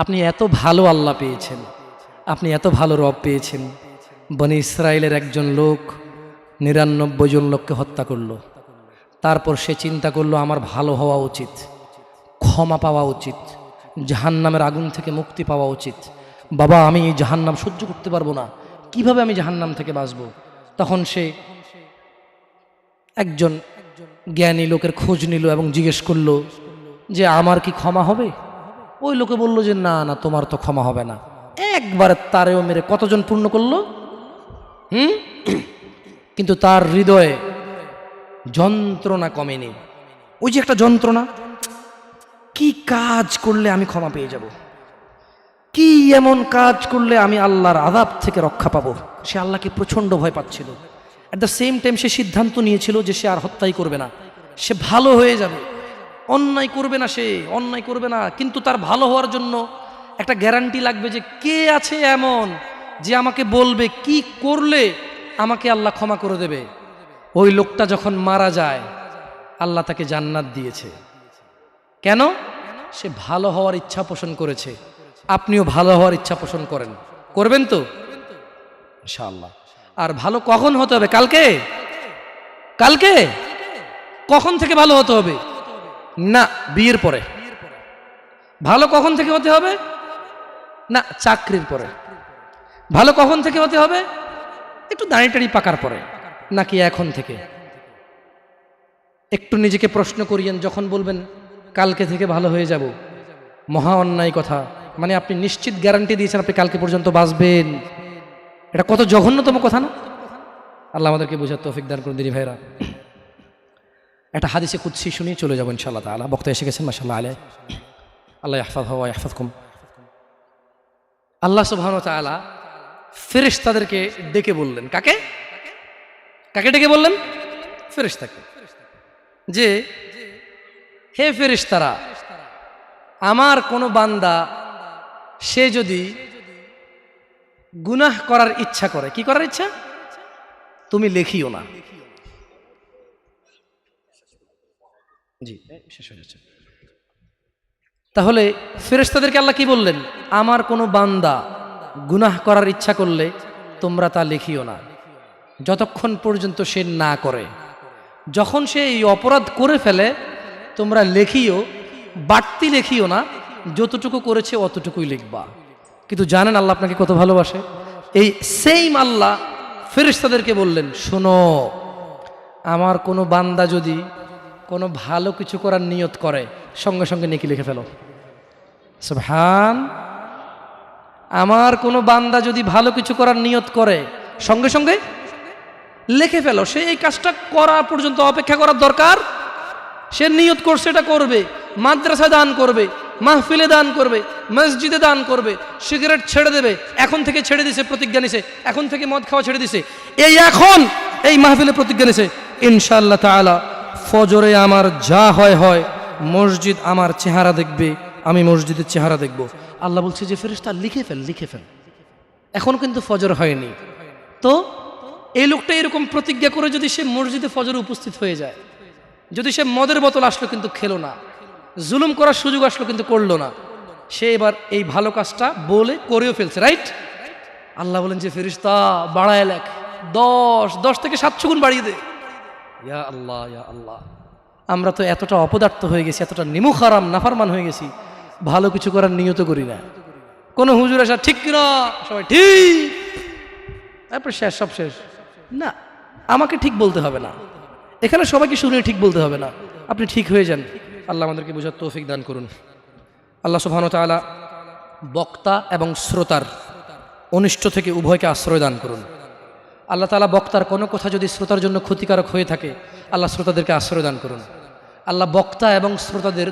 আপনি এত ভালো আল্লাহ পেয়েছেন, আপনি এত ভালো রব পেয়েছেন। বনি ইসরায়েলের একজন লোক 99 জন লোককে হত্যা করলো, তারপর সে চিন্তা করলো আমার ভালো হওয়া উচিত, ক্ষমা পাওয়া উচিত, জাহান্নামের আগুন থেকে মুক্তি পাওয়া উচিত। বাবা, আমি এই জাহান্নাম সহ্য করতে পারবো না, কিভাবে আমি জাহান্নাম থেকে বাঁচবো? তখন সে একজন জ্ঞানী লোকের খোঁজ নিল এবং জিজ্ঞেস করলো যে আমার কি ক্ষমা হবে? ওই লোকে বলল যে না না, তোমার তো ক্ষমা হবে না। একবারে তারেও মেরে কতজন পূর্ণ করলো? কিন্তু তার হৃদয়ে যন্ত্রণা কমেনি। ওই যে একটা যন্ত্রণা, কি কাজ করলে আমি ক্ষমা পেয়ে যাব, কি এমন কাজ করলে আমি আল্লাহর আযাব থেকে রক্ষা পাবো। সে আল্লাহকে প্রচন্ড ভয় পাচ্ছিল। অ্যাট দ্য সেম টাইম সে সিদ্ধান্ত নিয়েছিল যে সে আর হত্যাই করবে না, সে ভালো হয়ে যাবে, অন্যায় করবে না, সে অন্যায় করবে না। কিন্তু তার ভালো হওয়ার জন্য একটা গ্যারান্টি লাগবে যে কে আছে এমন যে আমাকে বলবে কি করলে আমাকে আল্লাহ ক্ষমা করে দেবে। ওই লোকটা যখন মারা যায়, আল্লাহ তাকে জান্নাত দিয়েছে। কেন? সে ভালো হওয়ার ইচ্ছা পোষণ করেছে। আপনিও ভালো হওয়ার ইচ্ছা পোষণ করেন, করবেন তো ইনশাআল্লাহ। আর ভালো কখন হতে হবে? কালকে? কালকে কখন থেকে ভালো হতে হবে? না, বিয়ের পরে। ভালো কখন থেকে হতে হবে? না, চাকরির পরে। ভালো কখন থেকে হতে হবে? একটু দাঁড়িয়ে টাড়ি পাকার পরে, নাকি এখন থেকে? একটু নিজেকে প্রশ্ন করিয়েন, যখন বলবেন কালকে থেকে ভালো হয়ে যাব, মহা অন্যায় কথা। মানে আপনি নিশ্চিত গ্যারান্টি দিয়েছেন আপনি কালকে পর্যন্ত বাঁচবেন। এটা কত জঘন্যতম কথা না? আল্লাহ আমাদেরকে বোঝার তৌফিক দান করুন দিনী ভাইরা। একটা হাদিসে কুদসি শুনিয়ে চলে যাবো ইনশাআল্লাহ তাআলা। বক্তা এসে গেছেন, মাশাআল্লাহ আলাইহি, আল্লাহ ইয়াহফাযহু ওয়া ইয়াহফাযকুম। আল্লাহ সুবহানাহু ওয়া তাআলা ফেরেশতাদেরকে ডেকে বললেন, কাকে কাকে ডেকে বললেন? ফেরেশতাকে, যে হে ফেরেশতারা, আমার কোনো বান্দা সে যদি গুনাহ করার ইচ্ছা করে, কি করার ইচ্ছা? তুমি লেখিও না। জি, শেষ হয়ে যাচ্ছে। তাহলে ফেরেশতাদেরকে আল্লাহ কি বললেন? আমার কোনো বান্দা গুনাহ করার ইচ্ছা করলে তোমরা তা লিখিও না। যতক্ষণ পর্যন্ত সে না করে। যখন সে এই অপরাধ করে ফেলে তোমরা লেখিও, বাড়তি লেখিও না, যতটুকু করেছে অতটুকুই লিখবা। কিন্তু জানেন আল্লাহ আপনাকে কত ভালোবাসে? এই সেইম আল্লাহ ফেরেশতাদেরকে বললেন, শোনো, আমার কোনো বান্দা যদি কোনো ভালো কিছু করার নিয়ত করে সঙ্গে সঙ্গে নেকি লিখে ফেলো। সুবহান। আমার কোনো বান্দা যদি ভালো কিছু করার নিয়ত করে সঙ্গে সঙ্গে লিখে ফেলো। সে এই কাজটা করা পর্যন্ত অপেক্ষা করার দরকার। সে নিয়ত করছে, এটা করবে, মাদ্রাসায় দান করবে, মাহফিলে দান করবে, মসজিদে দান করবে, সিগারেট ছেড়ে দেবে, এখন থেকে ছেড়ে দিছে, প্রতিজ্ঞা নিছে, এখন থেকে মদ খাওয়া ছেড়ে দিছে, এই এখন এই মাহফিলে প্রতিজ্ঞা নিছে, ইনশাআল্লাহ তাআলা ফজরে আমার যা হয় হয়, মসজিদ আমার চেহারা দেখবে, আমি মসজিদের চেহারা দেখব। আল্লাহ বলছে যে ফেরেশতা লিখে ফেল, লিখে ফেল। এখন কিন্তু ফজর হয়নি, তো এই লোকটা এরকম প্রতিজ্ঞা করে যদি সে মসজিদে ফজরে উপস্থিত হয়ে যায়, যদি সে মদের বোতল আসলো কিন্তু খেলো না, জুলুম করার সুযোগ আসলো কিন্তু করলো না, সে এবার এই ভালো কাজটা বলে করেও ফেলছে, রাইট? আল্লাহ বলেন যে ফেরেশতা বাড়ায় লেখ, 10 থেকে 700 গুণ বাড়িয়ে দে। ইয়া আল্লাহ, ইয়া আল্লাহ, আমরা তো এতটা অপদার্থ হয়ে গেছি, এতটা নিমুখারাম নাফরমান হয়ে গেছি, ভালো কিছু করার নিয়ত করি না। কোনো হুজুর আসা ঠিক কিনা, সবাই ঠিক, তারপর শেষ, সব শেষ। না, আমাকে ঠিক বলতে হবে না, এখানে সবাইকে শুনে ঠিক বলতে হবে না, আপনি ঠিক হয়ে যান। আল্লাহ আমাদেরকে বোঝার তৌফিক দান করুন। আল্লাহ সুবহানাহু ওয়া তাআলা বক্তা এবং শ্রোতার অনিষ্ট থেকে উভয়কে আশ্রয় দান করুন। আল্লাহ তাআলা বক্তার কোনো কথা যদি শ্রোতার জন্য ক্ষতিকারক হয়ে থাকে, আল্লাহ শ্রোতাদেরকে আশ্রয় দান করুন। আল্লাহ বক্তা এবং শ্রোতাদের